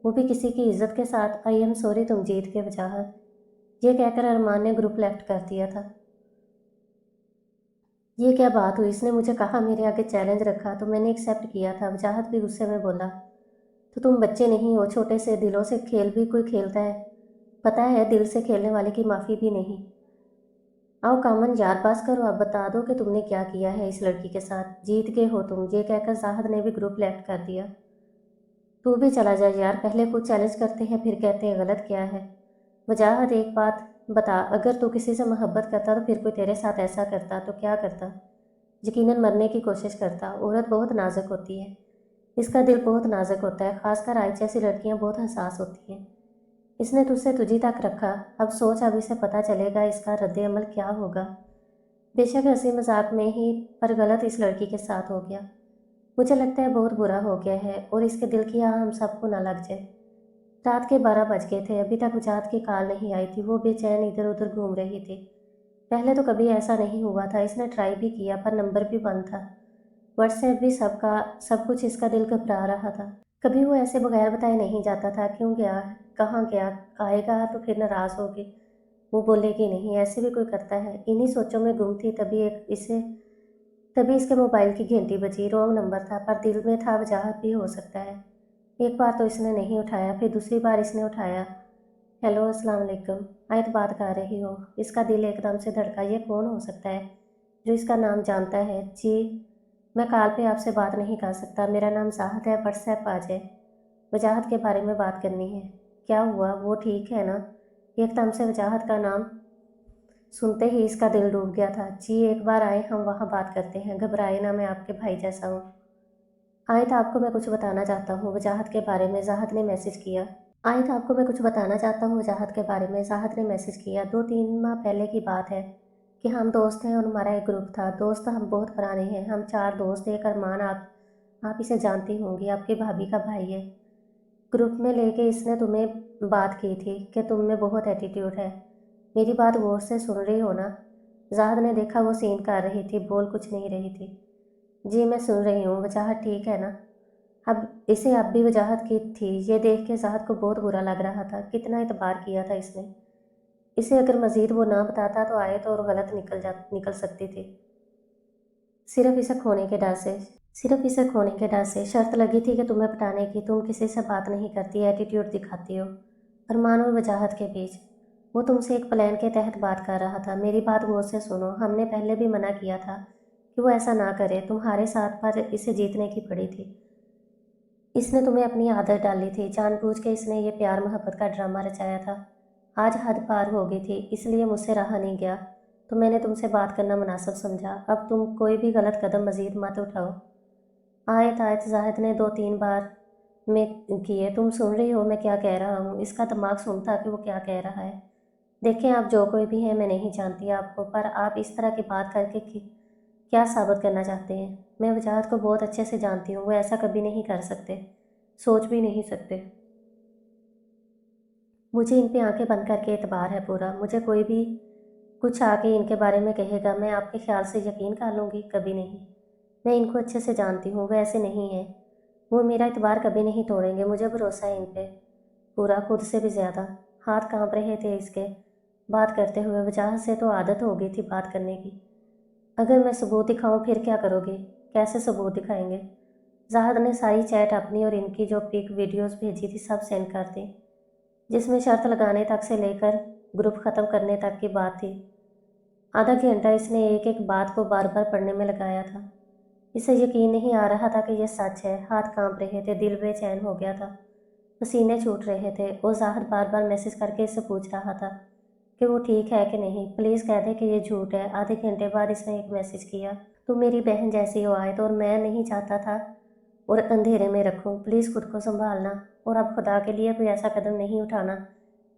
वो भी किसी की इज्जत के साथ। आई एम सॉरी, तुम जीत के वजाहत। ये कहकर अरमान ने ग्रुप लेफ्ट कर दिया था। ये क्या बात हुई? इसने मुझे कहा, मेरे आगे चैलेंज रखा तो मैंने एक्सेप्ट किया था। वजाहत भी गुस्से में बोला। तो तुम बच्चे नहीं हो? छोटे से दिलों से खेल भी कोई खेलता है? पता है, दिल से खेलने वाले की माफ़ी भी नहीं। आओ कामन यार, पास करो, अब बता दो कि तुमने क्या किया है इस लड़की के साथ। जीत गए हो तुम। ये कहकर जाहद ने भी ग्रुप लेफ्ट कर दिया। तू भी चला जा यार, पहले खुद चैलेंज करते हैं फिर कहते हैं गलत क्या है। वजाहत, एक बात बता, अगर तू किसी से मोहब्बत करता तो फिर कोई तेरे साथ ऐसा करता तो क्या करता? यकीनन मरने की कोशिश करता। औरत बहुत नाजुक होती है, इसका दिल बहुत नाजुक होता है। खासकर आयत जैसी लड़कियां बहुत हसास होती हैं। इसने तुझसे तुझी तक रखा। अब सोच, अब इसे पता चलेगा इसका रद्द अमल क्या होगा। बेशक हंसी मजाक में ही, पर गलत इस लड़की के साथ हो गया। मुझे लगता है बहुत बुरा हो गया है और इसके दिल की आह हम सबको ना लग जाए। रात के 12 बज गए थे। अभी तक उजात की कॉल नहीं आई थी। वो बेचैन इधर उधर घूम रही थी। पहले तो कभी ऐसा नहीं हुआ था। इसने ट्राई भी किया पर नंबर भी बंद था। व्हाट्सएप भी सबका, सब कुछ। इसका दिल घबरा रहा था। कभी वो ऐसे बगैर बताए नहीं जाता था। क्यों गया, कहाँ गया, आएगा तो फिर नाराज़ होगी, वो बोलेगी नहीं, ऐसे भी कोई करता है। इन्हीं सोचों में गुम थी। तभी इसके मोबाइल की घंटी बजी। रॉन्ग नंबर था पर दिल में था वजाहत भी हो सकता है। एक बार तो इसने नहीं उठाया, फिर दूसरी बार इसने उठाया। हेलो, अस्सलाम वालेकुम। आयत बात कर रही हो? इसका दिल एकदम से धड़का। ये कौन हो सकता है जो इसका नाम जानता है? जी, मैं कॉल पे आपसे बात नहीं कर सकता। मेरा नाम जाहद है, व्हाट्सएप आ जाए। वजाहत के बारे में बात करनी है। क्या हुआ, वो ठीक है ना? एकदम से वजाहत का नाम सुनते ही इसका दिल डूब गया था। जी, एक बार आए, हम वहाँ बात करते हैं। घबराए ना, मैं आपके भाई जैसा हूँ। आयत, आपको मैं कुछ बताना चाहता हूँ वजाहत के बारे में। जाहद ने मैसेज किया। आयत, आपको मैं कुछ बताना चाहता हूँ वजाहत के बारे में। जाहद ने मैसेज किया। 2-3 माह पहले की बात है कि हम दोस्त हैं और हमारा एक ग्रुप था। दोस्त हम बहुत पुराने हैं। हम 4 दोस्त। एक अरमान, आप इसे जानती होंगी, आपकी भाभी का भाई है। ग्रुप में लेके इसने तुम्हें बात की थी कि तुम में बहुत एटीट्यूड है। मेरी बात गौर से सुन रही हो ना? जाहद ने देखा वो सीन कर रही थी, बोल कुछ नहीं रही थी। जी मैं सुन रही हूँ। वजाहत, ठीक है ना? अब इसे अब भी वजाहत की थी। ये देख के जाहद को बहुत बुरा लग रहा था। कितना इतबार किया था इसने। इसे अगर मज़ीद वो ना बताता तो आए तो और गलत निकल सकती थी। सिर्फ इसे खोने के डर से सिर्फ इसे खोने के डर से शर्त लगी थी कि तुम्हें पटाने की। तुम किसी से बात नहीं करती, एटीट्यूड दिखाती हो। अरमान और वजाहत के बीच वो तुमसे एक प्लान के तहत बात कर रहा था। मेरी बात गौर से सुनो, हमने पहले भी मना किया था कि वो ऐसा ना करे। तुम्हारे साथ पर इसे जीतने की पड़ी थी। इसने तुम्हें अपनी आदत डाली थी, जानबूझ के इसने ये प्यार मोहब्बत का ड्रामा रचाया था। आज हद पार हो गई थी, इसलिए मुझसे रहा नहीं गया, तो मैंने तुमसे बात करना मुनासिब समझा। अब तुम कोई भी गलत कदम मजीद मत उठाओ। आयत आयत जाहिद ने 2-3 बार में किए। तुम सुन रही हो मैं क्या कह रहा हूँ? इसका दिमाग सुनता कि वो क्या कह रहा है। देखें, आप जो कोई भी हैं, मैं नहीं जानती आपको, पर आप इस तरह की बात करके क्या साबित करना चाहते हैं? मैं वजाहत को बहुत अच्छे से जानती हूँ, वो ऐसा कभी नहीं कर सकते, सोच भी नहीं सकते। मुझे इन पे आंखें बंद करके एतबार है पूरा। मुझे कोई भी कुछ आके इनके बारे में कहेगा, मैं आपके ख्याल से यकीन कर लूँगी? कभी नहीं। मैं इनको अच्छे से जानती हूँ, वो ऐसे नहीं है। वो मेरा एतबार कभी नहीं तोड़ेंगे, मुझे भरोसा है इन पे पूरा, खुद से भी ज़्यादा। हाथ कांप रहे थे इसके बात करते हुए। वजह से तो आदत हो गई थी बात करने की। अगर मैं सबूत दिखाऊं फिर क्या करोगे? कैसे सबूत दिखाएंगे? जाहद ने सारी चैट अपनी और इनकी जो पिक वीडियोस भेजी थी सब सेंड कर दी, जिसमें शर्त लगाने तक से लेकर ग्रुप ख़त्म करने तक की बात थी। आधा घंटा इसने एक एक बात को बार बार पढ़ने में लगाया था। इसे यकीन नहीं आ रहा था कि यह सच है। हाथ कांप रहे थे, दिल बेचैन हो गया था, पसीने छूट रहे थे। और जाहिर बार बार मैसेज करके इससे पूछ रहा था कि वो ठीक है कि नहीं, प्लीज़ कह दे कि ये झूठ है। आधे घंटे बाद इसने एक मैसेज किया, तुम मेरी बहन जैसी हो आयत, और मैं नहीं चाहता था और अंधेरे में रखूं। प्लीज़ खुद को संभालना, और अब खुदा के लिए कोई ऐसा कदम नहीं उठाना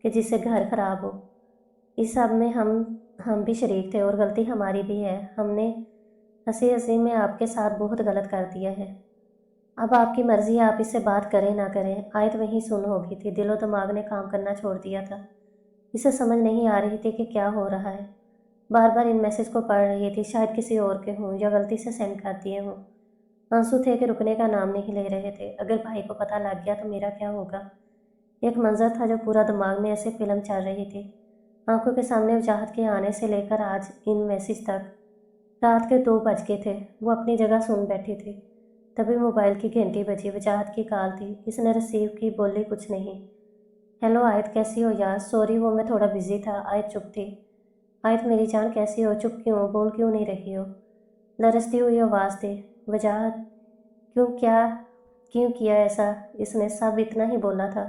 कि जिससे घर खराब हो। इस सब में हम भी शरीक थे और गलती हमारी भी है। हमने हंसी हंसी में आपके साथ बहुत गलत कर दिया है। अब आपकी मर्जी है, आप इससे बात करें ना करें। आयत वहीं सुन हो गई थी, दिलो दिमाग ने काम करना छोड़ दिया था। इसे समझ नहीं आ रही थी कि क्या हो रहा है। बार बार इन मैसेज को पढ़ रही थी, शायद किसी और के हों या गलती से सेंड कर दिए हों। आंसू थे कि रुकने का नाम नहीं ले रहे थे। अगर भाई को पता लग गया तो मेरा क्या होगा? एक मंजर था जो पूरा दिमाग में ऐसे फिल्म चल रही थी। आंखों के सामने वजाहत के आने से लेकर आज इन मैसेज तक रात के 2 बज गए थे। वो अपनी जगह सुन बैठी थी, तभी मोबाइल की घंटी बजी। वजाहत की कॉल थी। इसने रिसीव की, बोली कुछ नहीं। हेलो आयत, कैसी हो यार? सॉरी वो मैं थोड़ा बिजी था। आयत चुप थी। आयत मेरी जान कैसी हो? चुप क्यों हो? बोल क्यों नहीं रही हो? लरजती हुई आवाज़ थी। वजाहत क्यों? क्या क्यों किया ऐसा? इसने सब इतना ही बोला था।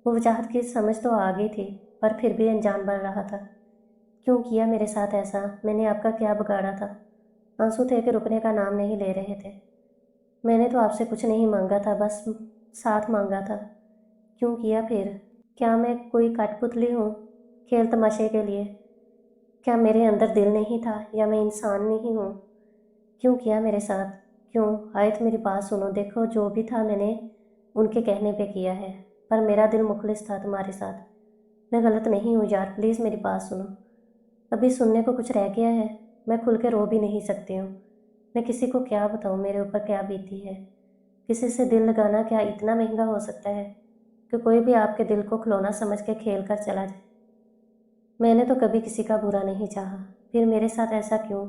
वो वजाहत की समझ तो आ गई थी, पर फिर भी अनजान बन रहा था। क्यों किया मेरे साथ ऐसा? मैंने आपका क्या बिगाड़ा था? आंसू थे कि रुकने का नाम नहीं ले रहे थे। मैंने तो आपसे कुछ नहीं मांगा था, बस साथ मांगा था। क्यों किया फिर? क्या मैं कोई कठपुतली हूँ खेल तमाशे के लिए? क्या मेरे अंदर दिल नहीं था, या मैं इंसान नहीं हूँ? क्यों किया मेरे साथ? क्यों? आयत मेरी बात सुनो। देखो, जो भी था मैंने उनके कहने पे किया है, पर मेरा दिल मुखलिस था तुम्हारे साथ। मैं गलत नहीं हूँ यार, प्लीज़ मेरी बात सुनो। अभी सुनने को कुछ रह गया है? मैं खुल के रो भी नहीं सकती हूँ। मैं किसी को क्या बताऊँ मेरे ऊपर क्या बीती है? किसी से दिल लगाना क्या इतना महंगा हो सकता है कि कोई भी आपके दिल को खिलौना समझ के खेल कर चला जाए? मैंने तो कभी किसी का बुरा नहीं चाहा, फिर मेरे साथ ऐसा क्यों?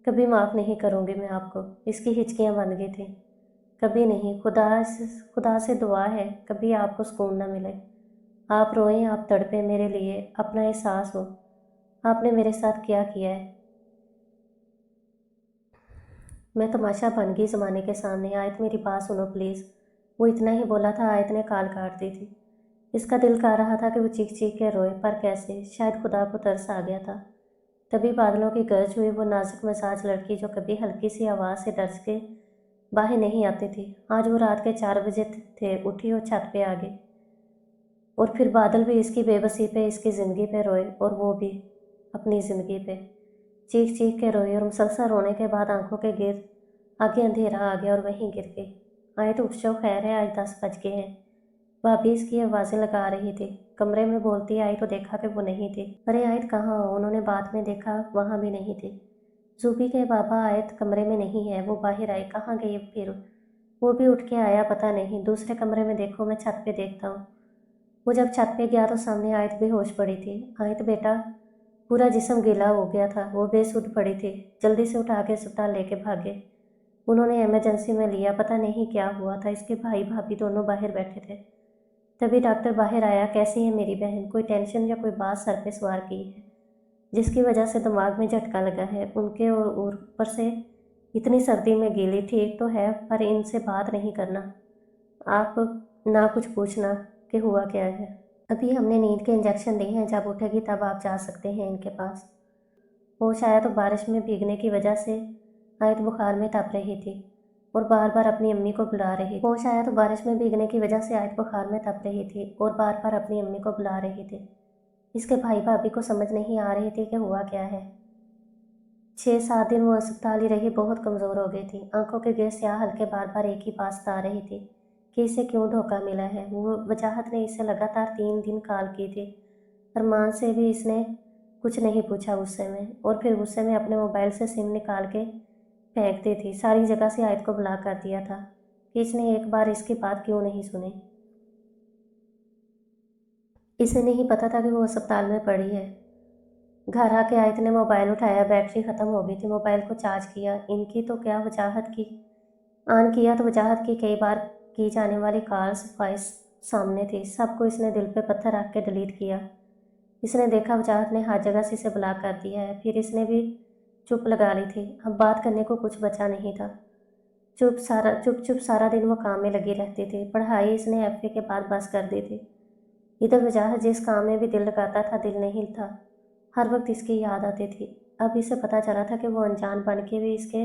कभी माफ़ नहीं करूँगी मैं आपको। इसकी हिचकियाँ बन गई थी। कभी नहीं। खुदा से दुआ है कभी आपको सुकून न मिले। आप रोएं, आप तड़पें मेरे लिए, अपना एहसास हो आपने मेरे साथ क्या किया है। मैं तमाशा बन गई ज़माने के सामने। आयत मेरी बात सुनो प्लीज़। वो इतना ही बोला था, आयत ने कॉल काट दी थी। इसका दिल कर रहा था कि वो चीख चीख के रोए, पर कैसे? शायद खुदा को तरस आ गया था। तभी बादलों की गरज हुई। वो नाजुक मिजाज लड़की जो कभी हल्की सी आवाज़ से डर के बाहर नहीं आती थी, आज वो रात के 4 बजे थे उठी और छत पे आ गई। और फिर बादल भी इसकी बेबसी पे, इसकी ज़िंदगी पे रोए, और वो भी अपनी ज़िंदगी पे चीख चीख के रोई। और मुसलसल रोने के बाद आंखों के गिर आगे अंधेरा आ गया और वहीं गिर गई। आए तो उठ जाओ, खैर है, आज 10 बज गए हैं। भाभी इसकी आवाज़ें लगा रही थी। कमरे में बोलती आई तो देखा कि वो नहीं थी। अरे आयत कहाँ हो? उन्होंने बाद में देखा, वहाँ भी नहीं थी। जूबी के बाबा आयत कमरे में नहीं है, वो बाहर आए। कहाँ गई फिर? वो भी उठ के आया, पता नहीं। दूसरे कमरे में देखो, मैं छत पे देखता हूँ। वो जब छत पे गया तो सामने आयत बेहोश पड़ी थी। आयत बेटा, पूरा जिस्म गीला हो गया था। वो बेसुध पड़ी थी। जल्दी से उठा के अस्पताल लेके भागे। उन्होंने इमरजेंसी में लिया। पता नहीं क्या हुआ था। इसके भाई भाभी दोनों बाहर बैठे थे। तभी डॉक्टर बाहर आया। कैसी है मेरी बहन? कोई टेंशन या कोई बात सर पे सवार की है जिसकी वजह से दिमाग में झटका लगा है उनके, और ऊपर से इतनी सर्दी में गीली? ठीक तो है पर इनसे बात नहीं करना। आप ना कुछ पूछना कि हुआ क्या है। अभी हमने नींद के इंजेक्शन दिए हैं। जब उठेगी तब आप जा सकते हैं इनके पास। वो शायद तो बारिश में भीगने की वजह से आयत बुखार में तप रही थी और बार बार अपनी अम्मी को बुला रही। वो शायद तो बारिश में भीगने की वजह से आयत बुखार में तप रही थी और बार बार अपनी अम्मी को बुला रही थी। इसके भाई भाभी को समझ नहीं आ रही थी कि हुआ क्या है। 6-7 दिन वो अस्पताल ही रही। बहुत कमज़ोर हो गई थी। आंखों के गिर स्याह हल्के बार बार एक ही बात सता रही थी कि इसे क्यों धोखा मिला है। वो वजाहत ने इसे लगातार 3 दिन कॉल की थी। अरमान से भी इसने कुछ नहीं पूछा गुस्से में, और फिर गुस्से में अपने मोबाइल से सिम निकाल के फेंक दी थी। सारी जगह से आयत को ब्लॉक कर दिया था कि इसने एक बार इसकी बात क्यों नहीं सुनी। इसे नहीं पता था कि वो अस्पताल में पड़ी है। घर आके आयत ने मोबाइल उठाया। बैटरी ख़त्म हो गई थी। मोबाइल को चार्ज किया। इनकी तो क्या वजाहत की, ऑन किया तो वजाहत की कई बार की जाने वाली कॉल्स वॉइस सामने थी। सबको इसने दिल पे पत्थर रख के डिलीट किया। इसने देखा वजाहत ने हर जगह से इसे ब्लॉक कर दिया है। फिर इसने भी चुप लगा ली थी। अब बात करने को कुछ बचा नहीं था। चुप चुप सारा दिन वो काम में लगी रहती थी। पढ़ाई इसने एफए के बाद बस कर दी थी। इधर वजाहत जिस काम में भी दिल लगाता था दिल नहीं था। हर वक्त इसकी याद आती थी। अब इसे पता चला था कि वो अनजान बन के भी इसके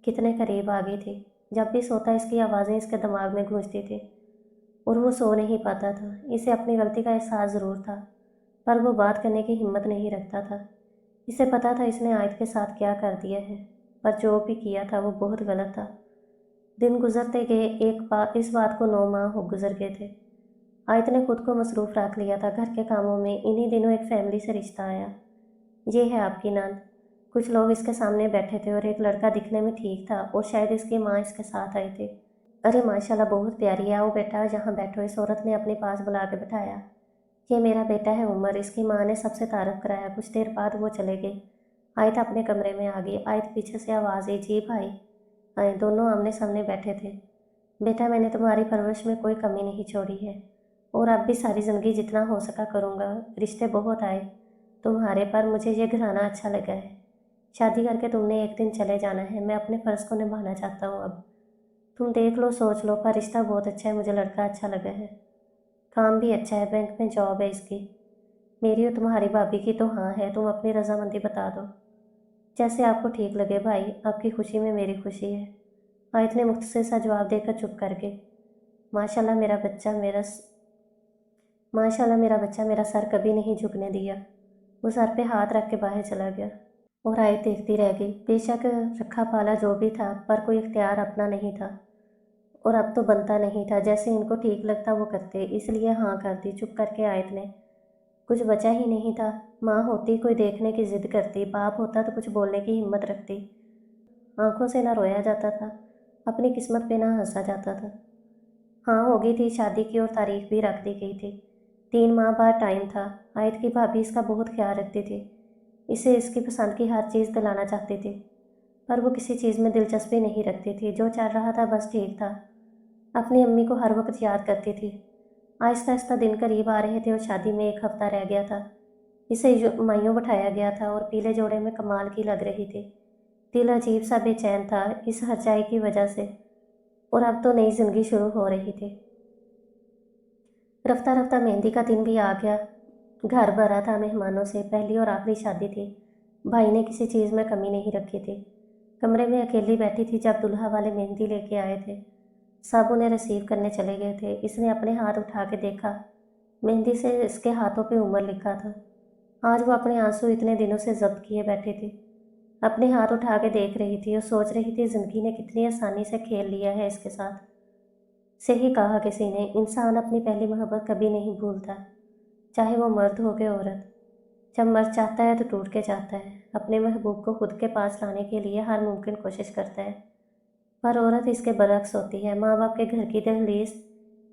कितने करीब आ गई थी। जब भी सोता इसकी आवाज़ें इसके दिमाग में गूंजती थी और वो सो नहीं पाता था। इसे अपनी गलती का एहसास ज़रूर था पर वो बात करने की हिम्मत नहीं रखता था। इसे पता था इसने आयत के साथ क्या कर दिया है, पर जो भी किया था वो बहुत गलत था। दिन गुजरते गए। एक बार इस बात को 9 माह हो गुजर गए थे। आयत ने खुद को मसरूफ़ रख लिया था घर के कामों में। इन्हीं दिनों एक फैमिली से रिश्ता आया। ये है आपकी नंद। कुछ लोग इसके सामने बैठे थे और एक लड़का दिखने में ठीक था और शायद इसकी माँ इसके साथ आई थी। अरे माशाल्लाह बहुत प्यारी है। आओ बेटा यहाँ बैठो। इस औरत ने अपने पास बुला के बिठाया। ये मेरा बेटा है उमर। इसकी माँ ने सबसे तारुफ कराया। कुछ देर बाद वो चले गए। आयत अपने कमरे में आ गई। आयत पीछे से आवाज़ आई, जी भाई आए। दोनों आमने सामने बैठे थे। बेटा मैंने तुम्हारी परवरिश में कोई कमी नहीं छोड़ी है और अब भी सारी ज़िंदगी जितना हो सका करूँगा। रिश्ते बहुत आए तुम्हारे, पर मुझे ये घराना अच्छा लगा है। शादी करके तुमने एक दिन चले जाना है। मैं अपने फ़र्ज़ को निभाना चाहता हूँ। अब तुम देख लो सोच लो, पर रिश्ता बहुत अच्छा है। मुझे लड़का अच्छा लगा है। काम भी अच्छा है। बैंक में जॉब है इसकी। मेरी और तुम्हारी भाभी की तो हाँ है। तुम अपनी रजामंदी बता दो। जैसे आपको ठीक लगे भाई। आपकी खुशी में मेरी खुशी है। आयत ने मुख्तसर सा जवाब देकर चुप कर गई। माशाल्लाह मेरा बच्चा मेरा माशाल्लाह मेरा बच्चा मेरा सर कभी नहीं झुकने दिया। वो सर पे हाथ रख के बाहर चला गया और आयत देखती रह गई। बेशक रखा पाला जो भी था, पर कोई इख्तियार अपना नहीं था और अब तो बनता नहीं था। जैसे इनको ठीक लगता वो करते, इसलिए हाँ कर दी चुप करके आयत ने। कुछ बचा ही नहीं था। माँ होती कोई देखने की जिद करती, बाप होता तो कुछ बोलने की हिम्मत रखती। आंखों से ना रोया जाता था, अपनी किस्मत पे ना हंसा जाता था। हाँ हो गई थी शादी की और तारीख भी रख दी गई थी। 3 माह बाद टाइम था। आयत की भाभी इसका बहुत ख्याल रखती थी। इसे इसकी पसंद की हर चीज़ दिलाना चाहती थी, पर वो किसी चीज़ में दिलचस्पी नहीं रखती थी। जो चल रहा था बस ठीक था। अपनी अम्मी को हर वक्त याद करती थी। आहिस्ता आहिस्ता दिन करीब आ रहे थे और शादी में एक हफ्ता रह गया था। इसे माइयों बैठाया गया था और पीले जोड़े में कमाल की लग रही थी। दिल अजीब सा बेचैन था इस हरचाई की वजह से, और अब तो नई जिंदगी शुरू हो रही थी। रफ्ता रफ्ता मेहंदी का दिन भी आ गया। घर भरा था मेहमानों से। पहली और आखिरी शादी थी। भाई ने किसी चीज़ में कमी नहीं रखी थी। कमरे में अकेली बैठी थी जब दुल्हा वाले मेहंदी लेके आए थे। सब उन्हें रिसीव करने चले गए थे। इसने अपने हाथ उठा के देखा। मेहंदी से इसके हाथों पे उम्र लिखा था। आज वो अपने आंसू इतने दिनों से जब्त किए बैठी थी। अपने हाथ उठा के देख रही थी और सोच रही थी ज़िंदगी ने कितनी आसानी से खेल लिया है इसके साथ। सही कहा किसी ने, इंसान अपनी पहली मोहब्बत कभी नहीं भूलता, चाहे वो मर्द हो के औरत। जब मर्द चाहता है तो टूट के जाता है। अपने महबूब को खुद के पास लाने के लिए हर मुमकिन कोशिश करता है, पर औरत इसके बरक्स होती है। माँ बाप के घर की दहलीज,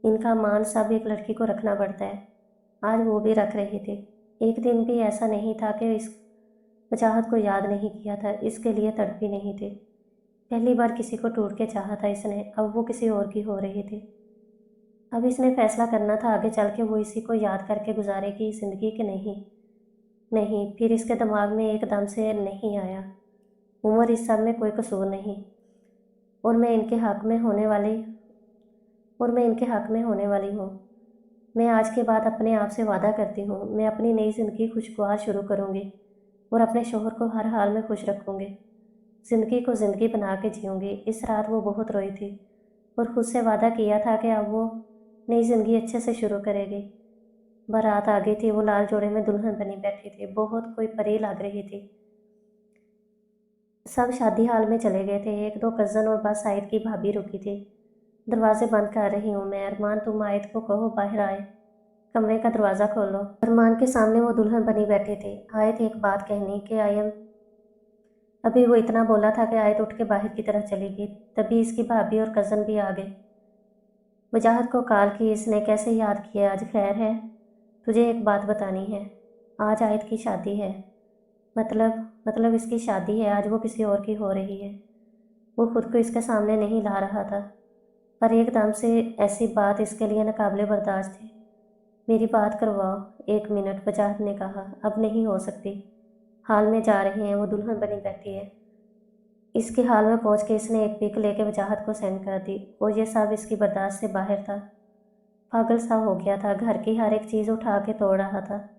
इनका मान सब एक लड़की को रखना पड़ता है। आज वो भी रख रही थी। एक दिन भी ऐसा नहीं था कि इस वजाहत को याद नहीं किया था, इसके लिए तड़पी नहीं थी। पहली बार किसी को टूट के चाहा था इसने, अब वो किसी और की हो रही थी। अब इसने फैसला करना था आगे चल के वो इसी को याद करके गुजारेगी ज़िंदगी कि नहीं। नहीं, फिर इसके दिमाग में एकदम से नहीं आया, उमर इस सब में कोई कसूर नहीं, और मैं इनके हक में होने वाली हूँ। मैं आज के बाद अपने आप से वादा करती हूँ, मैं अपनी नई ज़िंदगी खुशगवार शुरू करूँगी और अपने शौहर को हर हाल में खुश रखूँगी। ज़िंदगी को ज़िंदगी बना के जीऊँगी। इस रात वो बहुत रोई थी और खुद से वादा किया था कि अब वो नई ज़िंदगी अच्छे से शुरू करेगी। बारात आ गई थी, वो लाल जोड़े में दुल्हन बनी बैठी थी, बहुत कोई परी लग रही थी। सब शादी हाल में चले गए थे, एक दो कज़न और बस आयत की भाभी रुकी थी। दरवाजे बंद कर रही हूँ मैं, अरमान तुम आयत को कहो बाहर आए, कमरे का दरवाज़ा खोलो। अरमान के सामने वो दुल्हन बनी बैठी थी। आयत एक बात कहनी कि अभी वो इतना बोला था कि आयत उठ के बाहर की तरफ चली गई, तभी इसकी भाभी और कज़न भी आ गए। वजाहत को कॉल की इसने, कैसे याद किया, आज खैर है? तुझे एक बात बतानी है, आज आयत की शादी है। मतलब इसकी शादी है, आज वो किसी और की हो रही है। वो खुद को इसके सामने नहीं ला रहा था, पर एकदम से ऐसी बात इसके लिए नाकाबिले बर्दाश्त थी। मेरी बात करवाओ। 1 मिनट, वजाहत ने कहा। अब नहीं हो सकती, हाल में जा रहे हैं, वो दुल्हन बनी बैठी है। इसके हाल में पहुंच के इसने एक पिक लेके वजाहत को सेंड कर दी, और ये सब इसकी बर्दाश्त से बाहर था। पागल सा हो गया था, घर की हर एक चीज़ उठा के तोड़ रहा था।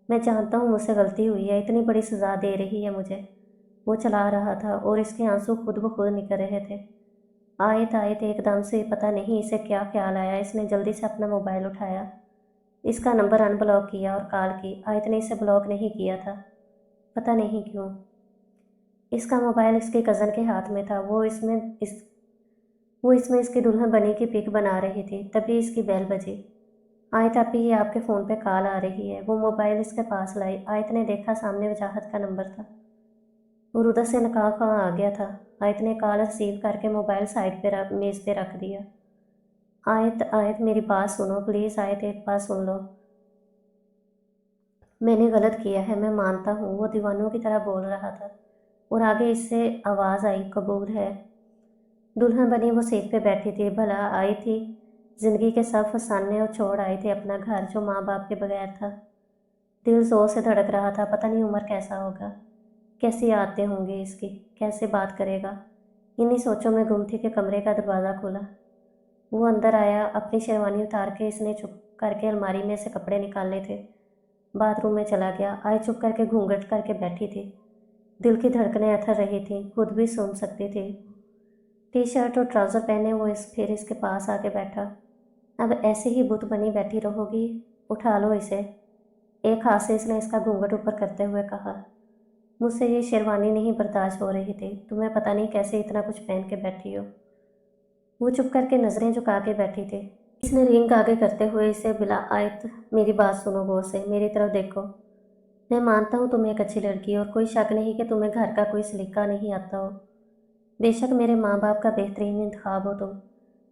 मैं जानता हूँ मुझसे गलती हुई है, इतनी बड़ी सज़ा दे रही है मुझे, वो चला रहा था और इसके आंसू खुद ब खुद निकल रहे थे। आयत एकदम से पता नहीं इसे क्या ख्याल आया, इसने जल्दी से अपना मोबाइल उठाया, इसका नंबर अनब्लॉक किया और कॉल की। आयत ने इसे ब्लॉक नहीं किया था, पता नहीं क्यों। इसका मोबाइल इसके कज़न के हाथ में था, वो इसमें इसकी दुल्हन बनी की पिक बना रही थी। तभी इसकी बेल बजी। आयत आपी, ये आपके फ़ोन पे कॉल आ रही है। वो मोबाइल इसके पास लाई। आयत ने देखा, सामने वजाहत का नंबर था और उधर से निकाह कहाँ आ गया था। आयत ने कॉल रिसीव करके मोबाइल साइड पे मेज़ पे रख दिया। आयत मेरी बात सुनो प्लीज़। आयत एक बात सुन लो, मैंने गलत किया है, मैं मानता हूँ। वो दीवानों की तरह बोल रहा था और आगे इससे आवाज़ आई, कबूल है। दुल्हन बनी वो सीट पे बैठी थी। भला आई थी ज़िंदगी के सब फसाने और छोड़ आई थी अपना घर जो माँ बाप के बगैर था। दिल जोर से धड़क रहा था, पता नहीं उमर कैसा होगा, कैसी आदतें होंगी इसकी, कैसे बात करेगा। इन्हीं सोचों में गुम थी कि कमरे का दरवाज़ा खुला। वो अंदर आया। अपनी शेरवानी उतार के इसने चुप करके अलमारी में से कपड़े निकाले थे। बाथरूम में चला गया। आय चुप करके घूंघट करके बैठी थी, दिल की धड़कनें अथर रही थी, खुद भी सुन सकती थी। टी शर्ट और ट्राउज़र पहने वो फिर इसके पास आके बैठा। अब ऐसे ही बुत बनी बैठी रहोगी, उठा लो इसे। एक हाथ से इसने इसका घूंघट ऊपर करते हुए कहा, मुझसे ये शेरवानी नहीं बर्दाश्त हो रही थी, तुम्हें पता नहीं कैसे इतना कुछ पहन के बैठी हो। वो चुप करके नज़रें झुका के बैठी थी। इसने रिंग आगे करते हुए इसे बिला, आयत मेरी बात सुनो गौर से, मेरी तरफ देखो। मैं मानता हूँ तुम एक अच्छी लड़की हो और कोई शक नहीं कि तुम्हें घर का कोई सलीका नहीं आता हो। बेशक मेरे माँ बाप का बेहतरीन इंतखाब हो तुम,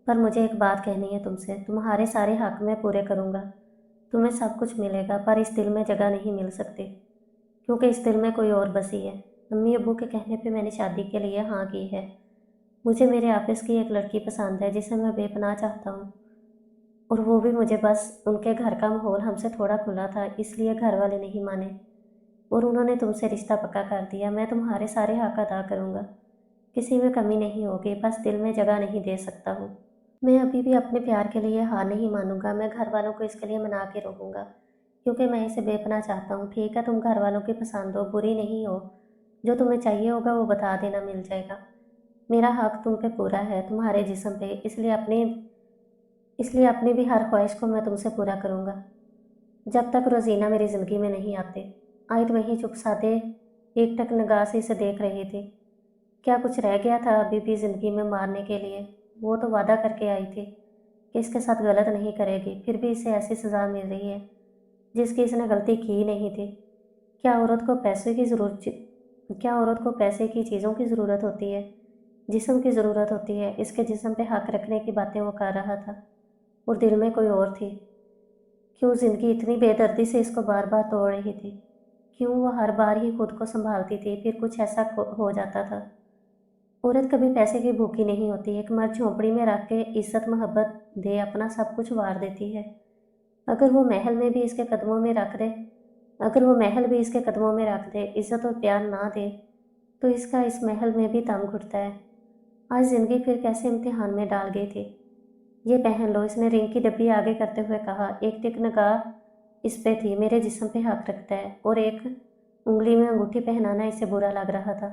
पर मुझे एक बात कहनी है तुमसे। तुम्हारे सारे हक मैं पूरे करूँगा, तुम्हें सब कुछ मिलेगा, पर इस दिल में जगह नहीं मिल सकती, क्योंकि इस दिल में कोई और बसी है। अम्मी अब्बू के कहने पे मैंने शादी के लिए हाँ की है। मुझे मेरे ऑफिस की एक लड़की पसंद है जिसे मैं बेपनाह चाहता हूँ, और वो भी मुझे बस उनके घर का माहौल हमसे थोड़ा खुला था, इसलिए घर वाले नहीं माने और उन्होंने तुमसे रिश्ता पक्का कर दिया। मैं तुम्हारे सारे हक अदा करूँगा, किसी में कमी नहीं होगी, बस दिल में जगह नहीं दे सकता हूँ। मैं अभी भी अपने प्यार के लिए हार नहीं मानूंगा, मैं घर वालों को इसके लिए मना के रहूँगा, क्योंकि मैं इसे बेपनाह चाहता हूँ। ठीक है, तुम घर वालों की पसंद हो, बुरी नहीं हो, जो तुम्हें चाहिए होगा वो बता देना, मिल जाएगा। मेरा हक तुम पे पूरा है, तुम्हारे जिस्म पे, इसलिए अपनी भी हर ख्वाहिश को मैं तुमसे पूरा करूँगा, जब तक रोजीना मेरी ज़िंदगी में नहीं आते। आयत वहीं चुप साधे एक टक निगाह से इसे देख रही थी। क्या कुछ रह गया था अभी भी ज़िंदगी में मारने के लिए? वो तो वादा करके आई थी कि इसके साथ गलत नहीं करेगी, फिर भी इसे ऐसी सज़ा मिल रही है जिसकी इसने गलती की ही नहीं थी। क्या औरत को पैसे की चीज़ों की ज़रूरत होती है, जिस्म की ज़रूरत होती है? इसके जिस्म पे हक रखने की बातें वो कर रहा था और दिल में कोई और थी। क्यों ज़िंदगी इतनी बेदर्दी से इसको बार बार तोड़ रही थी? क्यों वो हर बार ही खुद को संभालती थी, फिर कुछ ऐसा हो जाता था। औरत कभी पैसे की भूखी नहीं होती। एक मर्द झोंपड़ी में रख के इज्जत मोहब्बत दे अपना सब कुछ वार देती है। अगर वो महल में भी इसके कदमों में रख दे अगर वो महल भी इसके कदमों में रख दे, इज्जत और प्यार ना दे, तो इसका इस महल में भी दम घुटता है। आज ज़िंदगी फिर कैसे इम्तिहान में डाल गई थी। ये पहन लो, इसने रिंग की डब्बी आगे करते हुए कहा। एक टिक निगाह इस पे थी, मेरे जिस्म पे हक रखता है, और एक उंगली में अंगूठी पहनाना इसे बुरा लग रहा था।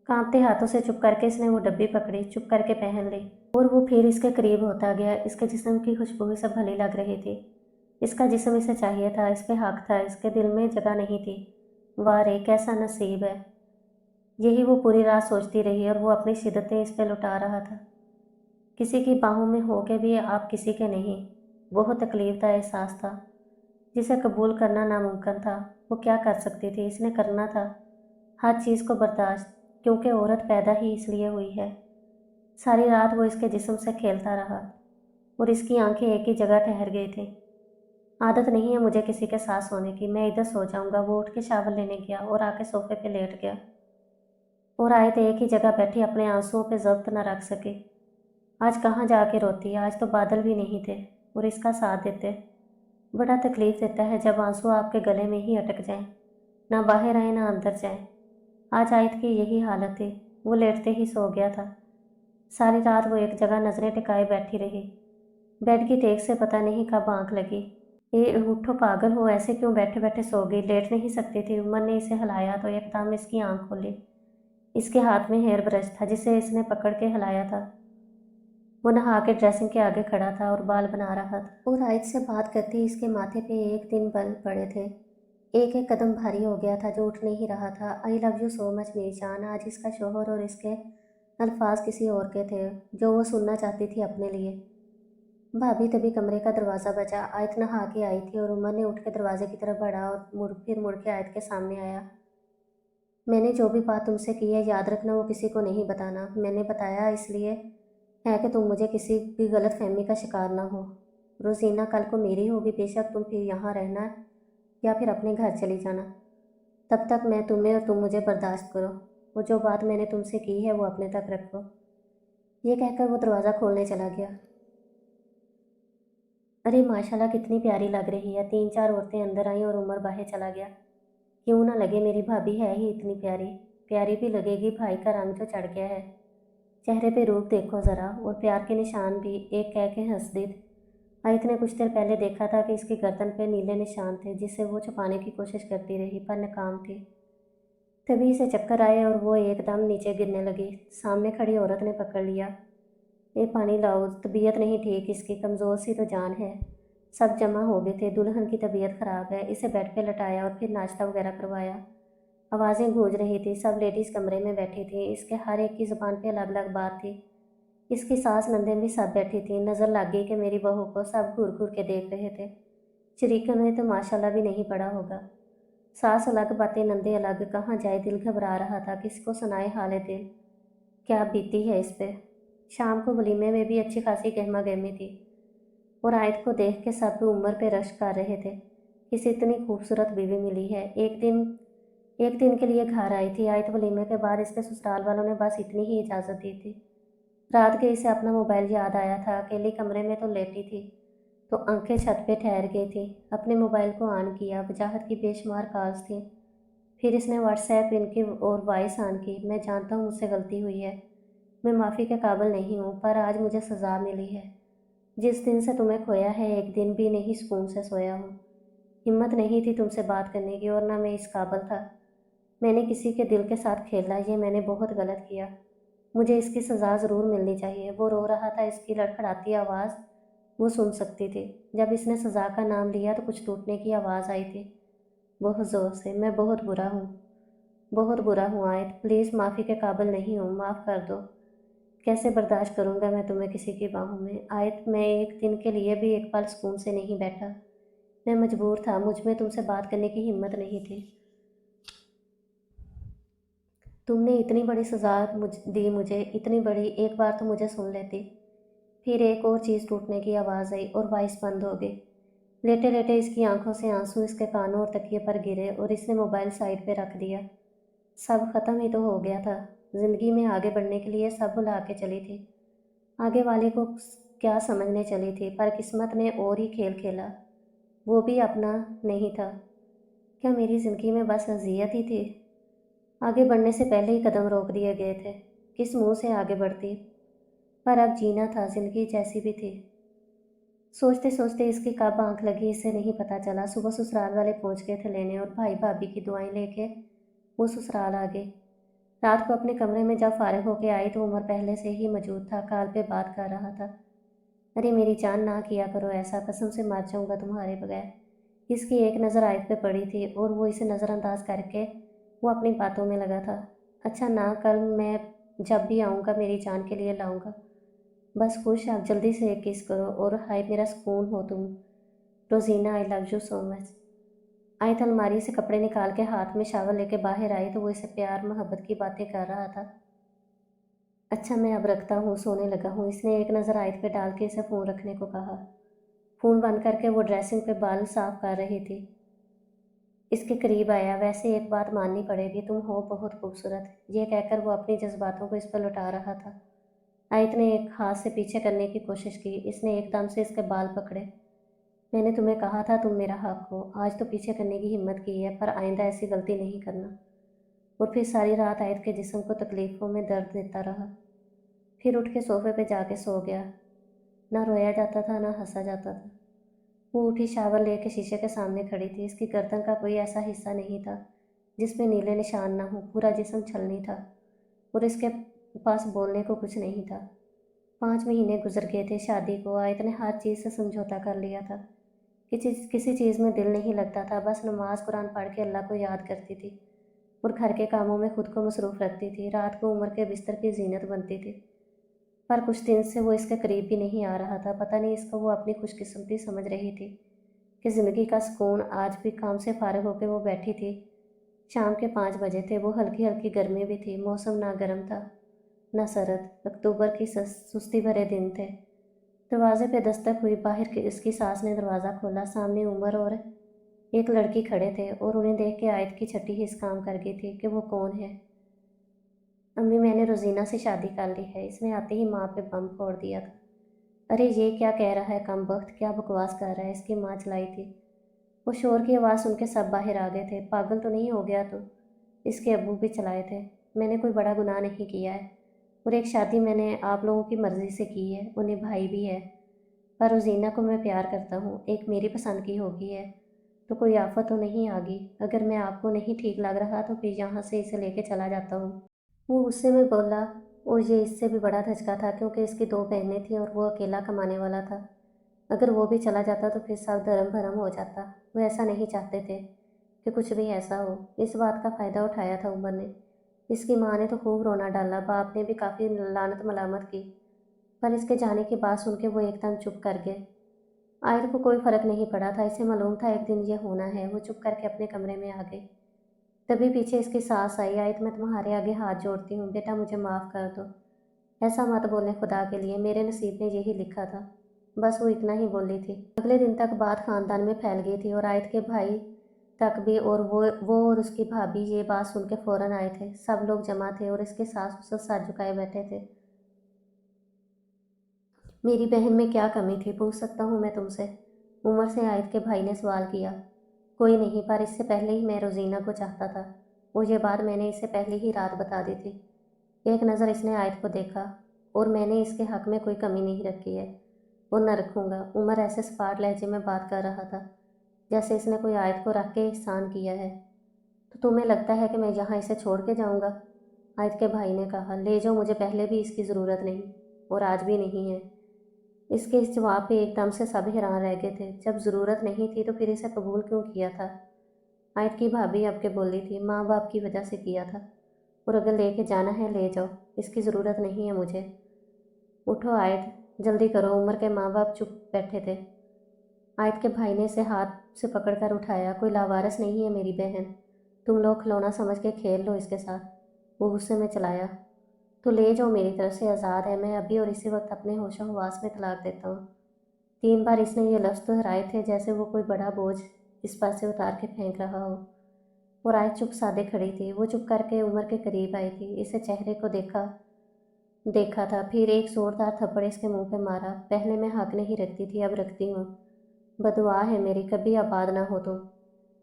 कांपते हाथों से चुप करके इसने वो डब्बी पकड़ी, चुप करके पहन ली, और वो फिर इसके करीब होता गया। इसके जिस्म की खुशबू इसे भली लग रही थी। इसका जिस्म इसे चाहिए था, इस पे हक था, इसके दिल में जगह नहीं थी। वाह रे, कैसा नसीब है। यही वो पूरी रात सोचती रही, और वो अपनी शिद्दतें इस पे लुटा रहा था। किसी की बाहों में हो के भी आप किसी के नहीं, बहुत तकलीफ का एहसास था, जिसे कबूल करना नामुमकिन था। वो क्या कर सकती थी? इसने करना था हर चीज़ को बर्दाश्त, क्योंकि औरत पैदा ही इसलिए हुई है। सारी रात वो इसके जिस्म से खेलता रहा, और इसकी आंखें एक ही जगह ठहर गई थी। आदत नहीं है मुझे किसी के साथ सोने की, मैं इधर सो जाऊंगा। वो उठ के शावर लेने गया और आके सोफे पे लेट गया, और आयत एक ही जगह बैठी अपने आंसुओं पे जब्त न रख सकी। आज कहाँ जाके रोती? आज तो बादल भी नहीं थे और इसका साथ देते। बड़ा तकलीफ देता है जब आंसू आपके गले में ही अटक जाएं, ना बाहर आए ना अंदर जाएं। आज आयत की यही हालत थी। वो लेटते ही सो गया था। सारी रात वो एक जगह नजरें टिकाए बैठी रही। बेड की तेज से पता नहीं कब आंख लगी। ये उठो, पागल हो, ऐसे क्यों बैठे बैठे सो गई? लेट नहीं सकती थी? उमर ने इसे हिलाया तो एकदम इसकी आंख खोली। इसके हाथ में हेयर ब्रश था, जिसे इसने पकड़ के हिलाया था। वो नहा के ड्रेसिंग के आगे खड़ा था और बाल बना रहा था, और आयत से बात करती इसके माथे पे एक दिन बल पड़े थे। एक एक कदम भारी हो गया था, जो उठ नहीं रहा था। आई लव यू सो मच मेरी जान। आज इसका शोहर और इसके अल्फाज किसी और के थे, जो वो सुनना चाहती थी अपने लिए। भाभी, तभी कमरे का दरवाज़ा बजा। आयत नहा के आई थी, और उमर ने उठ के दरवाजे की तरफ बढ़ा और मुड़ के आयत के सामने आया। मैंने जो भी बात तुमसे की है, याद रखना वो किसी को नहीं बताना। मैंने बताया इसलिए है कि तुम मुझे किसी भी गलत फहमी का शिकार ना हो। रोजीना कल को मेरी होगी, बेशक तुम फिर यहाँ रहना या फिर अपने घर चली जाना। तब तक मैं तुम्हें और तुम मुझे बर्दाश्त करो। वो जो बात मैंने तुमसे की है वो अपने तक रखो। ये कहकर वो दरवाज़ा खोलने चला गया। अरे माशाल्लाह, कितनी प्यारी लग रही है। 3-4 औरतें अंदर आईं और उमर बाहर चला गया। क्यों ना लगे, मेरी भाभी है ही इतनी प्यारी। प्यारी भी लगेगी, भाई का रंग तो चढ़ गया है। चेहरे पे रूप देखो ज़रा, और प्यार के निशान भी। एक कह के हंस दी। आयत ने कुछ देर पहले देखा था कि इसकी गर्दन पे नीले निशान थे, जिसे वो छुपाने की कोशिश करती रही, पर नाकाम थी। तभी इसे चक्कर आए और वो एकदम नीचे गिरने लगी। सामने खड़ी औरत ने पकड़ लिया। ये पानी लाओ, तबीयत नहीं ठीक इसकी, कमज़ोर सी तो जान है। सब जमा हो गए थे। दुल्हन की तबीयत ख़राब है। इसे बेड पे लटाया और फिर नाश्ता वगैरह करवाया। आवाज़ें गूंज रही थी। सब लेडीज़ कमरे में बैठी थी। इसके हर एक की ज़ुबान पे अलग अलग बात थी। इसकी सास नंदें भी सब बैठी थी। नज़र लग गई कि मेरी बहू को सब घूर घूर के देख रहे थे। शरीकों ने तो माशाल्लाह भी नहीं पड़ा होगा। सास अलग, बातें नंदे अलग, कहाँ जाए? दिल घबरा रहा था, किसको सुनाए हाले दिल। क्या बीती है इस पे। शाम को वलीमे में भी अच्छी खासी गहमा गहमी थी, और आयत को देख के सब उम्र पे रश्क कर रहे थे। किसी इतनी खूबसूरत बीवी मिली है। एक दिन के लिए घर आई थी आयत। वलीमे के बाद इसके ससुराल वालों ने बस इतनी ही इजाज़त दी थी। रात के इसे अपना मोबाइल याद आया था। अकेली कमरे में तो लेटी थी, तो आंखें छत पे ठहर गई थी। अपने मोबाइल को ऑन किया। वजाहत की बेशुमार कॉल्स थी। फिर इसने व्हाट्सएप इनकी और वॉइस ऑन की। मैं जानता हूँ मुझसे गलती हुई है, मैं माफ़ी के काबिल नहीं हूँ, पर आज मुझे सज़ा मिली है। जिस दिन से तुम्हें खोया है, एक दिन भी नहीं सुकून से सोया हूँ। हिम्मत नहीं थी तुमसे बात करने की, और ना मैं इस काबिल था। मैंने किसी के दिल के साथ खेला, ये मैंने बहुत गलत किया। मुझे इसकी सज़ा ज़रूर मिलनी चाहिए। वो रो रहा था। इसकी लड़खड़ाती आवाज़ वो सुन सकती थी। जब इसने सज़ा का नाम लिया तो कुछ टूटने की आवाज़ आई थी, बहुत ज़ोर से। मैं बहुत बुरा हूँ, बहुत बुरा हूँ आयत। प्लीज़, माफ़ी के काबिल नहीं हूँ, माफ़ कर दो। कैसे बर्दाश्त करूँगा मैं तुम्हें किसी की बाहों में? आयत, मैं एक दिन के लिए भी एक पल सुकून से नहीं बैठा। मैं मजबूर था, मुझ में तुमसे बात करने की हिम्मत नहीं थी। तुमने इतनी बड़ी सज़ा दी मुझे, इतनी बड़ी। एक बार तो मुझे सुन लेती। फिर एक और चीज़ टूटने की आवाज़ आई और वॉइस बंद हो गई। लेटे लेटे इसकी आंखों से आंसू इसके कानों और तकिए पर गिरे और इसने मोबाइल साइड पे रख दिया। सब खत्म ही तो हो गया था। जिंदगी में आगे बढ़ने के लिए सब भुला के चली थी। आगे वाले को क्या समझने चली थी, पर किस्मत ने और ही खेल खेला। वो भी अपना नहीं था। क्या मेरी जिंदगी में बस अजियत ही थी? आगे बढ़ने से पहले ही कदम रोक दिए गए थे। किस मुंह से आगे बढ़ती? पर अब जीना था, जिंदगी जैसी भी थी। सोचते सोचते इसकी कब आंख लगी इसे नहीं पता चला। सुबह ससुराल वाले पहुंच गए थे लेने और भाई भाभी की दुआएं लेके वो ससुराल आ गए। रात को अपने कमरे में जब फारिग होके आई तो उमर पहले से ही मौजूद था, काल पे बात कर रहा था। अरे मेरी जान, ना किया करो ऐसा, कसम से मर जाऊंगा तुम्हारे बगैर। इसकी एक नज़र आयत पे पड़ी थी और वो इसे नज़रअंदाज करके वो अपनी बातों में लगा था। अच्छा ना, कल मैं जब भी आऊँगा मेरी जान के लिए लाऊंगा। बस खुश, आप जल्दी से एक किस करो और हाय मेरा सुकून हो तुम। Rozina, I love you so much. आयत अलमारी से कपड़े निकाल के हाथ में शावर लेके बाहर आई तो वो इसे प्यार मोहब्बत की बातें कर रहा था। अच्छा मैं अब रखता हूँ, सोने लगा हूँ। इसने एक नज़र आयत पे डाल के इसे फ़ोन रखने को कहा। फ़ोन बंद करके वो ड्रेसिंग पे बाल साफ कर रही थी। इसके करीब आया। वैसे एक बात माननी पड़ेगी, तुम हो बहुत खूबसूरत। ये कहकर वो अपनी जज्बातों को इस पर लुटा रहा था। आयत ने एक हाथ से पीछे करने की कोशिश की। इसने एकदम से इसके बाल पकड़े। मैंने तुम्हें कहा था तुम मेरा हक हो। आज तो पीछे करने की हिम्मत की है, पर आइंदा ऐसी गलती नहीं करना। और फिर सारी रात आयत के जिस्म को तकलीफ़ों में दर्द देता रहा। फिर उठ के सोफे पे जाके सो गया। ना रोया जाता था ना हंसा जाता था। वो उठी, शावर लेके शीशे के सामने खड़ी थी। इसकी गर्दन का कोई ऐसा हिस्सा नहीं था जिसमें नीले निशान ना हो। पूरा जिस्म छलनी था और इसके पास बोलने को कुछ नहीं था। 5 महीने गुजर गए थे शादी को। आयत ने हर चीज़ से समझौता कर लिया था। किसी चीज़ में दिल नहीं लगता था। बस नमाज कुरान पढ़ के अल्लाह को याद करती थी और घर के कामों में खुद को मसरूफ़ रखती थी। रात को उम्र के बिस्तर की जीनत बनती थी। पर कुछ दिन से वो इसके करीब भी नहीं आ रहा था। पता नहीं इसको वो अपनी खुशकिस्मती समझ रही थी कि ज़िंदगी का सुकून। आज भी काम से फारिग होकर वो बैठी थी। शाम के 5 बजे थे। वो हल्की हल्की गर्मी भी थी। मौसम ना गर्म था ना सरद। अक्टूबर की सुस्ती भरे दिन थे। दरवाजे पे दस्तक हुई। बाहर की इसकी सास ने दरवाज़ा खोला। सामने उमर और एक लड़की खड़े थे और उन्हें देख के आयत की छठी हिस्स काम कर गई थी कि वो कौन है। अम्मी, मैंने रोजीना से शादी कर ली है। इसने आते ही माँ पे बम फोड़ दिया था। अरे ये क्या कह रहा है कमबख्त, क्या बकवास कर रहा है, इसकी माँ चलाई थी। वो शोर की आवाज़ सुन के सब बाहर आ गए थे। पागल तो नहीं हो गया तू? इसके अब्बू भी चलाए थे। मैंने कोई बड़ा गुनाह नहीं किया है और एक शादी मैंने आप लोगों की मर्ज़ी से की है। उन्हें भाई भी है, पर रोजीना को मैं प्यार करता हूँ। एक मेरी पसंद की होगी है तो कोई आफत तो नहीं आ गई? अगर मैं आपको नहीं ठीक लग रहा तो फिर यहाँ से इसे लेके चला जाता हूँ। वो गुस्से में बोला और ये इससे भी बड़ा धचका था क्योंकि इसकी 2 बहनें थीं और वो अकेला कमाने वाला था। अगर वो भी चला जाता तो फिर सब धर्म भरम हो जाता। वो ऐसा नहीं चाहते थे कि कुछ भी ऐसा हो। इस बात का फ़ायदा उठाया था उमर ने। इसकी माँ ने तो खूब रोना डाला। बाप ने भी काफ़ी लानत मलामत की, पर इसके जाने की बात सुन के वो एकदम चुप कर गए। आयत को कोई फ़र्क नहीं पड़ा था। इसे मालूम था एक दिन ये होना है। वो चुप करके अपने कमरे में आ गई। तभी पीछे इसकी सास आई। आयत, मैं तुम्हारे आगे हाथ जोड़ती हूँ बेटा, मुझे माफ़ कर दो। ऐसा मत बोलें खुदा के लिए, मेरे नसीब में यही लिखा था। बस वो इतना ही बोली थी। अगले दिन तक बात खानदान में फैल गई थी और आयत के भाई तक भी। और वो और उसकी भाभी ये बात सुन के फ़ौरन आए थे। सब लोग जमा थे और इसके सास उसे सर झुकाए बैठे थे। मेरी बहन में क्या कमी थी, पूछ सकता हूँ मैं तुमसे? उमर से आयत के भाई ने सवाल किया। कोई नहीं, पर इससे पहले ही मैं रोजीना को चाहता था। वो ये बात मैंने इसे पहले ही रात बता दी थी। एक नज़र इसने आयत को देखा और मैंने इसके हक में कोई कमी नहीं रखी है और न रखूँगा। उमर ऐसे सपाट लहजे में बात कर रहा था जैसे इसने कोई आयत को रख के एहसान किया है। तो तुम्हें लगता है कि मैं यहाँ इसे छोड़ के जाऊँगा? आयत के भाई ने कहा। ले जाओ, मुझे पहले भी इसकी ज़रूरत नहीं और आज भी नहीं है। इसके इस जवाब पे एकदम से सब हैरान रह गए थे। जब ज़रूरत नहीं थी तो फिर इसे कबूल क्यों किया था? आयत की भाभी अब के बोली थी, माँ बाप की वजह से किया था और अगर लेके जाना है ले जाओ, इसकी ज़रूरत नहीं है मुझे। उठो आयत, जल्दी करो। उमर के माँ बाप चुप बैठे थे। आयत के भाई ने इसे हाथ से पकड़कर उठाया। कोई लावारिस नहीं है मेरी बहन, तुम लोग खिलौना समझ के खेल लो इसके साथ। वो गुस्से में चलाया। तो ले जाओ, मेरी तरफ से आज़ाद है। मैं अभी और इसी वक्त अपने होशो हवास में तलाक देता हूँ। 3 बार इसने ये लफ्ज़ दोहराए थे जैसे वो कोई बड़ा बोझ इस पर से उतार के फेंक रहा हो। और आयत चुप सादे खड़ी थी। वो चुप करके उमर के करीब आई थी, इसे चेहरे को देखा देखा था, फिर एक जोरदार थप्पड़ इसके मुंह पे मारा। पहले मैं हक नहीं रखती थी, अब रखती हूँ। बदुआ है मेरी, कभी आबाद ना हो तुम।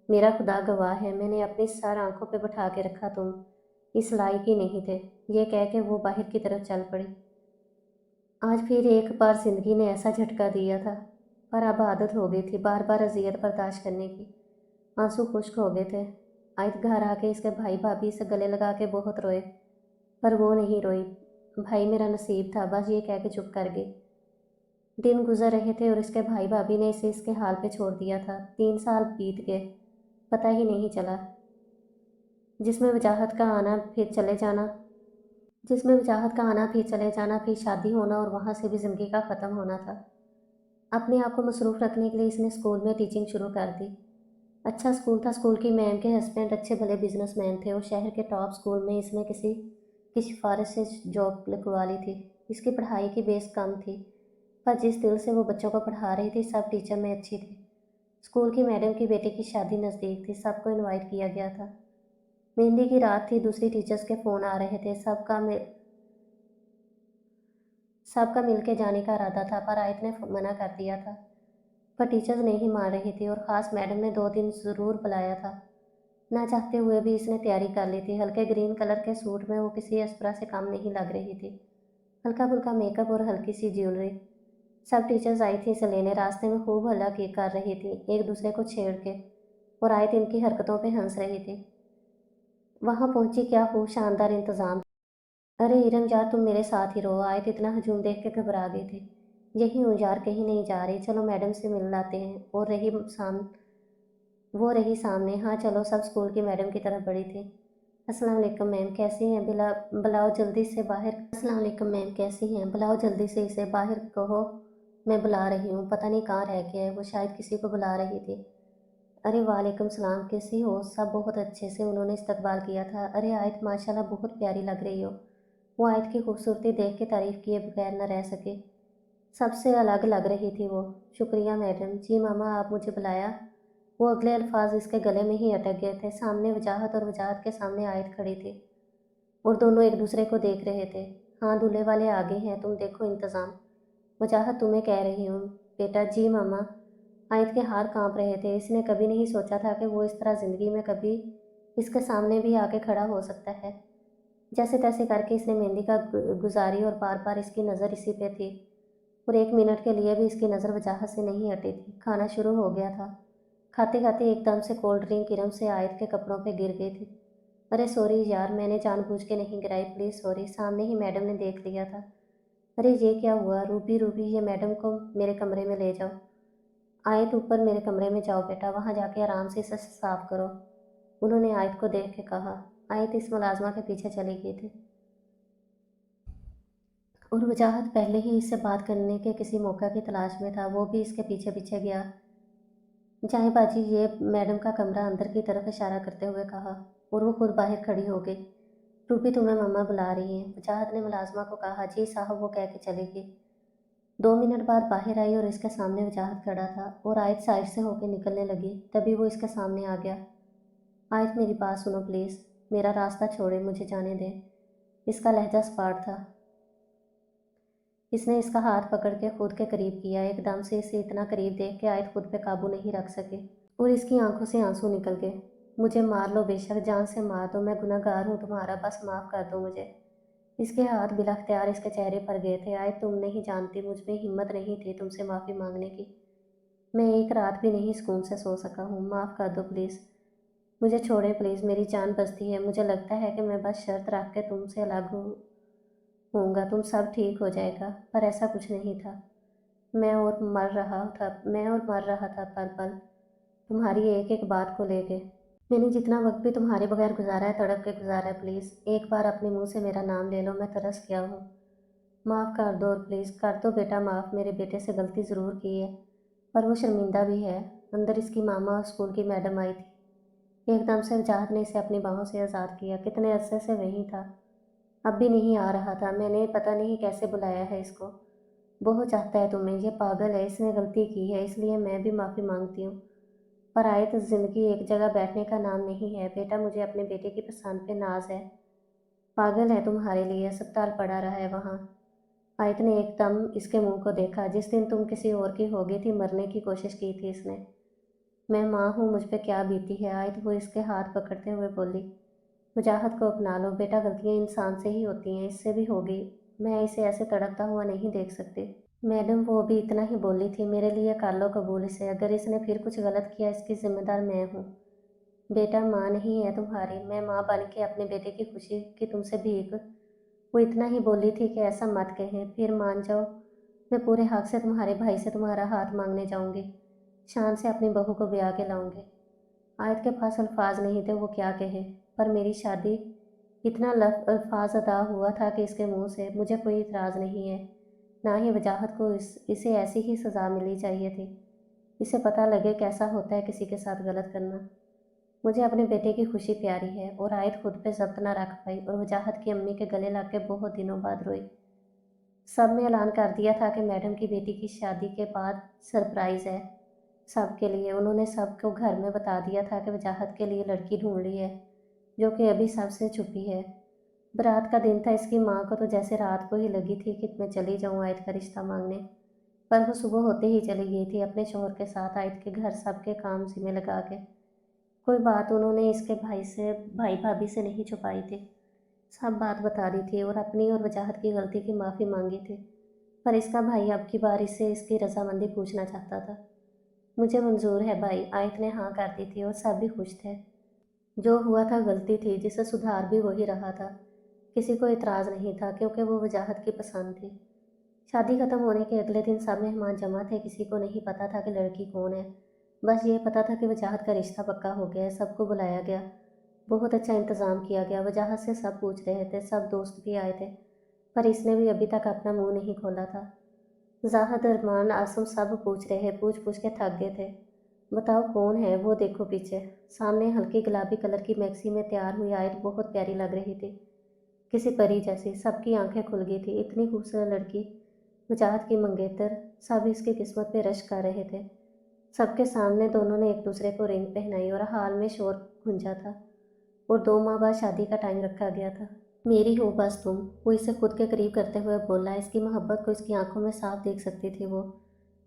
मेरा खुदा गवाह है, मैंने अपनी सर आंखों पे बैठा के रखा, तुम इस लायक ही नहीं थे। ये कह के वो बाहर की तरफ चल पड़ी। आज फिर एक बार जिंदगी ने ऐसा झटका दिया था, पर अब आदत हो गई थी बार बार अजियत बर्दाश्त करने की। आंसू खुश्क हो गए थे। आयत घर आके इसके भाई भाभी से गले लगा के बहुत रोए, पर वो नहीं रोई। भाई मेरा नसीब था, बस ये कह के चुप कर गई। दिन गुजर रहे थे और इसके भाई भाभी ने इसे इसके हाल पे छोड़ दिया था। 3 साल बीत गए, पता ही नहीं चला। जिसमें वजाहत का आना फिर चले जाना जिसमें वजाहत का आना फिर चले जाना, फिर शादी होना और वहाँ से भी ज़िंदगी का ख़त्म होना था। अपने आप को मसरूफ़ रखने के लिए इसने स्कूल में टीचिंग शुरू कर दी। अच्छा स्कूल था, स्कूल की मैम के हस्बैंड अच्छे भले बिजनेसमैन थे और शहर के टॉप स्कूल में इसने किसी की सिफारिश से जॉब लगवा ली थी। इसकी पढ़ाई की बेस कम थी, पर जिस दिल से वो बच्चों को पढ़ा रही थी, सब टीचर में अच्छी थी। स्कूल की मैडम की बेटी की शादी नज़दीक थी, सबको इनवाइट किया गया था। मेहंदी की रात थी, दूसरी टीचर्स के फ़ोन आ रहे थे। सबका मिल के जाने का इरादा था, पर आयत ने मना कर दिया था। पर टीचर्स नहीं मान रही थी और ख़ास मैडम ने 2 दिन ज़रूर बुलाया था। ना चाहते हुए भी इसने तैयारी कर ली थी। हल्के ग्रीन कलर के सूट में वो किसी अस्परा से कम नहीं लग रही थी। हल्का फुल्का मेकअप और हल्की सी ज्वेलरी। सब टीचर्स आई थी इसे लेने। रास्ते में खूब हल्ला की कर रही थी, एक दूसरे को छेड़ के, और आयत इनकी हरकतों पे हंस रही थी। वहाँ पहुंची, क्या खूब शानदार इंतज़ाम। अरे इरम यार, तुम मेरे साथ ही रहो। आयत इतना हजूम देख के घबरा गई थी। यही हूँ यार, कहीं नहीं जा रही, चलो मैडम से मिल लाते हैं। वो रही सामने। हाँ चलो, सब स्कूल की मैडम की तरफ बढ़ी थी। अस्सलाम वालेकुम मैम, कैसी हैं? बुलाओ जल्दी से बाहर। अस्सलाम वालेकुम मैम, कैसी हैं? बुलाओ जल्दी से इसे बाहर, कहो मैं बुला रही हूँ। पता नहीं कहाँ रह गया है, वो शायद किसी को बुला रही थी। अरे वालेकुम सलाम, कैसी हो? सब बहुत अच्छे से उन्होंने इस्तकबाल किया था। अरे आयत माशाल्लाह बहुत प्यारी लग रही हो। वो आयत की खूबसूरती देख के तारीफ़ किए बगैर न रह सके। सबसे अलग लग रही थी वो। शुक्रिया मैडम। जी मामा, आप मुझे बुलाया? वो अगले अल्फाज इसके गले में ही अटक गए थे। सामने वजाहत और वजाहत के सामने आयत खड़ी थी और दोनों एक दूसरे को देख रहे थे। हाँ, दूल्हे वाले आगे हैं, तुम देखो इंतज़ाम। वजाहत, तुम्हें कह रही हूँ बेटा। जी मामा। आयत के हाथ कांप रहे थे। इसने कभी नहीं सोचा था कि वो इस तरह ज़िंदगी में कभी इसके सामने भी आके खड़ा हो सकता है। जैसे तैसे करके इसने मेहंदी का गुजारी और बार बार इसकी नज़र इसी पे थी, और 1 मिनट के लिए भी इसकी नज़र वजाहत से नहीं हटी थी। खाना शुरू हो गया था। खाते खाते एकदम से कोल्ड ड्रिंक इरम से आयत के कपड़ों पे गिर गई थी। अरे सॉरी यार, मैंने जानबूझ के नहीं गिराई, प्लीज़ सॉरी। सामने ही मैडम ने देख लिया था। अरे ये क्या हुआ? रूबी रूबी, ये मैडम को मेरे कमरे में ले जाओ। आयत, ऊपर मेरे कमरे में जाओ बेटा, वहाँ जाके आराम से इसे साफ करो, उन्होंने आयत को देख के कहा। आयत इस मुलाजमा के पीछे चली गई थी और वजाहत पहले ही इससे बात करने के किसी मौका की तलाश में था। वो भी इसके पीछे पीछे गया। जाए बाजी, ये मैडम का कमरा, अंदर की तरफ इशारा करते हुए कहा, और वो खुद बाहर खड़ी हो गई। रूबी, तुम्हें मम्मा बुला रही हैं, वजाहत ने मुलाजमा को कहा। जी साहब, वो कह के चली गई। 2 मिनट बाद बाहर आई और इसके सामने वजाहत खड़ा था और आयत साइड से होकर निकलने लगी। तभी वो इसके सामने आ गया। आयत, मेरी बात सुनो प्लीज़, मेरा रास्ता छोड़े, मुझे जाने दें। इसका लहजा स्पार्ट था। इसने इसका हाथ पकड़ के खुद के करीब किया। एकदम से इसे इतना करीब देख के आयत खुद पे काबू नहीं रख सके और इसकी आंखों से आंसू निकल गए। मुझे मार लो, बेशक जान से मार दो, मैं गुनहगार हूँ तुम्हारा, बस माफ़ कर दो मुझे। इसके हाथ बिलाख्तियार इसके चेहरे पर गए थे। आयत, तुम नहीं जानती, मुझ में हिम्मत नहीं थी तुमसे माफ़ी मांगने की। मैं एक रात भी नहीं सुकून से सो सका हूँ। माफ़ कर दो प्लीज़, मुझे छोड़े प्लीज़, मेरी जान बचती है। मुझे लगता है कि मैं बस शर्त रख के तुमसे अलग होऊंगा, तुम सब ठीक हो जाएगा, पर ऐसा कुछ नहीं था। मैं और मर रहा था पल पल तुम्हारी एक एक बात को लेके। मैंने जितना वक्त भी तुम्हारे बगैर गुजारा है, तड़प के गुजारा है। प्लीज़ एक बार अपने मुंह से मेरा नाम ले लो, मैं तरस गया हूँ। माफ़ कर दो, और प्लीज़ कर दो बेटा माफ़। मेरे बेटे से गलती ज़रूर की है, पर वो शर्मिंदा भी है। अंदर इसकी मामा और स्कूल की मैडम आई थी। एकदम से वजाहत ने इसे अपनी बाहों से आज़ाद किया। कितने अरसे से वहीं था, अब भी नहीं आ रहा था। मैंने पता नहीं कैसे बुलाया है इसको। बहुत चाहता है तुम्हें, ये पागल है, इसने गलती की है, इसलिए मैं भी माफ़ी मांगती हूँ। पर आयत, ज़िंदगी एक जगह बैठने का नाम नहीं है बेटा, मुझे अपने बेटे की पसंद पे नाज है। पागल है तुम्हारे लिए, अस्पताल पड़ा रहा है वहाँ। आयत ने एकदम इसके मुंह को देखा। जिस दिन तुम किसी और की हो गई थी, मरने की कोशिश की थी इसने। मैं माँ हूँ, मुझ पे क्या बीती है आयत, वो इसके हाथ पकड़ते हुए बोली। वजाहत को अपना लो बेटा, गलतियाँ इंसान से ही होती हैं, इससे भी होगी। मैं इसे ऐसे तड़पता हुआ नहीं देख सकती। मैडम, वो भी इतना ही बोली थी, मेरे लिए कर लो कबूल इसे, अगर इसने फिर कुछ गलत किया इसकी जिम्मेदार मैं हूँ। बेटा, माँ नहीं है तुम्हारी, मैं माँ बन के अपने बेटे की खुशी की तुमसे भीख। वो इतना ही बोली थी कि ऐसा मत कहें, फिर मान जाओ। मैं पूरे हक से तुम्हारे भाई से तुम्हारा हाथ मांगने जाऊंगी, शान से अपनी बहू को ब्याह के लाऊंगी। आयत के पास अल्फाज नहीं थे, वो क्या कहे। पर मेरी शादी, इतना अल्फाज अदा हुआ था कि इसके मुंह से। मुझे कोई इतराज़ नहीं है, ना ही वजाहत को इसे ऐसी ही सज़ा मिलनी चाहिए थी। इसे पता लगे कैसा होता है किसी के साथ गलत करना। मुझे अपने बेटे की खुशी प्यारी है। और आयत खुद पे जब्त ना रख पाई और वजाहत की अम्मी के गले लग के बहुत दिनों बाद रोई। सब ने ऐलान कर दिया था कि मैडम की बेटी की शादी के बाद सरप्राइज़ है सबके लिए। उन्होंने सबको घर में बता दिया था कि वजाहत के लिए लड़की ढूंढ ली है, जो कि अभी सबसे छुपी है। बारात का दिन था, इसकी माँ को तो जैसे रात को ही लगी थी कि मैं चली जाऊँ आयत का रिश्ता मांगने। पर वो सुबह होते ही चली गई थी अपने शौहर के साथ आयत के घर, सबके काम जिम्मे लगा के। कोई बात उन्होंने इसके भाई भाभी से नहीं छुपाई थी, सब बात बता दी थी और अपनी और वजाहत की गलती की माफ़ी मांगी थी। पर इसका भाई अब की बार इससे इसकी रजामंदी पूछना चाहता था। मुझे मंजूर है भाई, आयत ने हाँ कर दी थी और सब भी खुश थे। जो हुआ था गलती थी, जिसे सुधार भी वही रहा था। किसी को इतराज़ नहीं था क्योंकि वो वजाहत की पसंद थी। शादी खत्म होने के अगले दिन सब मेहमान जमा थे। किसी को नहीं पता था कि लड़की कौन है, बस ये पता था कि वजाहत का रिश्ता पक्का हो गया है। सबको बुलाया गया, बहुत अच्छा इंतज़ाम किया गया। वजाहत से सब पूछ रहे थे, सब दोस्त भी आए थे, पर इसने भी अभी तक अपना मुंह नहीं खोला था। जाहद, अरमान, आसम सब पूछ रहे, पूछ पूछ के थक गए थे। बताओ कौन है? वो देखो पीछे सामने हल्की गुलाबी कलर की मैक्सी में तैयार हुई आयत बहुत प्यारी लग रही थी, किसी परी जैसी। सबकी आंखें खुल गई थी, इतनी खूबसूरत लड़की, वजाहत की मंगेतर। सब इसकी किस्मत पे रश्क कर रहे थे। सबके सामने दोनों ने एक दूसरे को रिंग पहनाई और हाल में शोर गूंजा था। और 2 माह बाद शादी का टाइम रखा गया था। मेरी हो बस तुम, वो इसे खुद के करीब करते हुए बोला। इसकी मोहब्बत को इसकी आंखों में साफ देख सकती थी वो।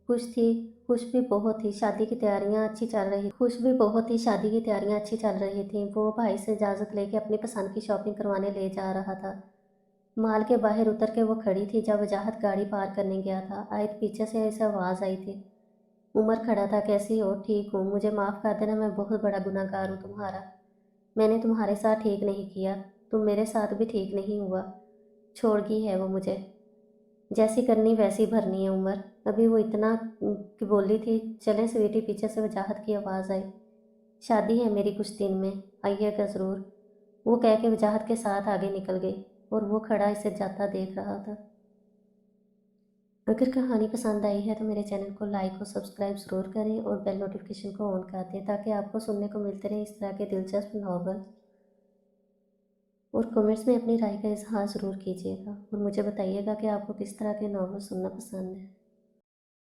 खुश थी, खुश भी बहुत थी, शादी की तैयारियां अच्छी चल रही खुश भी बहुत थी, शादी की तैयारियां अच्छी चल रही थी। वो भाई से इजाज़त लेके अपनी पसंद की शॉपिंग करवाने ले जा रहा था। माल के बाहर उतर के वो खड़ी थी जब वजाहत गाड़ी पार करने गया था। आयत पीछे से इसे आवाज़ आई थी। उमर खड़ा था। कैसी हो? ठीक हूँ, मुझे माफ़ कर देना, मैं बहुत बड़ा गुनहगार हूँ तुम्हारा। मैंने तुम्हारे साथ ठीक नहीं किया, तुम मेरे साथ भी ठीक नहीं हुआ। छोड़ गई है वो मुझे, जैसी करनी वैसी भरनी है उम्र। अभी वो इतना कि बोली थी। चले स्वीटी, पीछे से वजाहत की आवाज़ आई। शादी है मेरी कुछ दिन में, आइएगा ज़रूर। वो कह के वजाहत के साथ आगे निकल गई और वो खड़ा इसे जाता देख रहा था। अगर कहानी पसंद आई है तो मेरे चैनल को लाइक और सब्सक्राइब ज़रूर करें और बेल नोटिफिकेशन को ऑन कर दें ताकि आपको सुनने को मिलते रहे इस तरह के दिलचस्प नॉवल। और कमेंट्स में अपनी राय का इजहार ज़रूर कीजिएगा और मुझे बताइएगा कि आपको किस तरह के नॉवल सुनना पसंद है।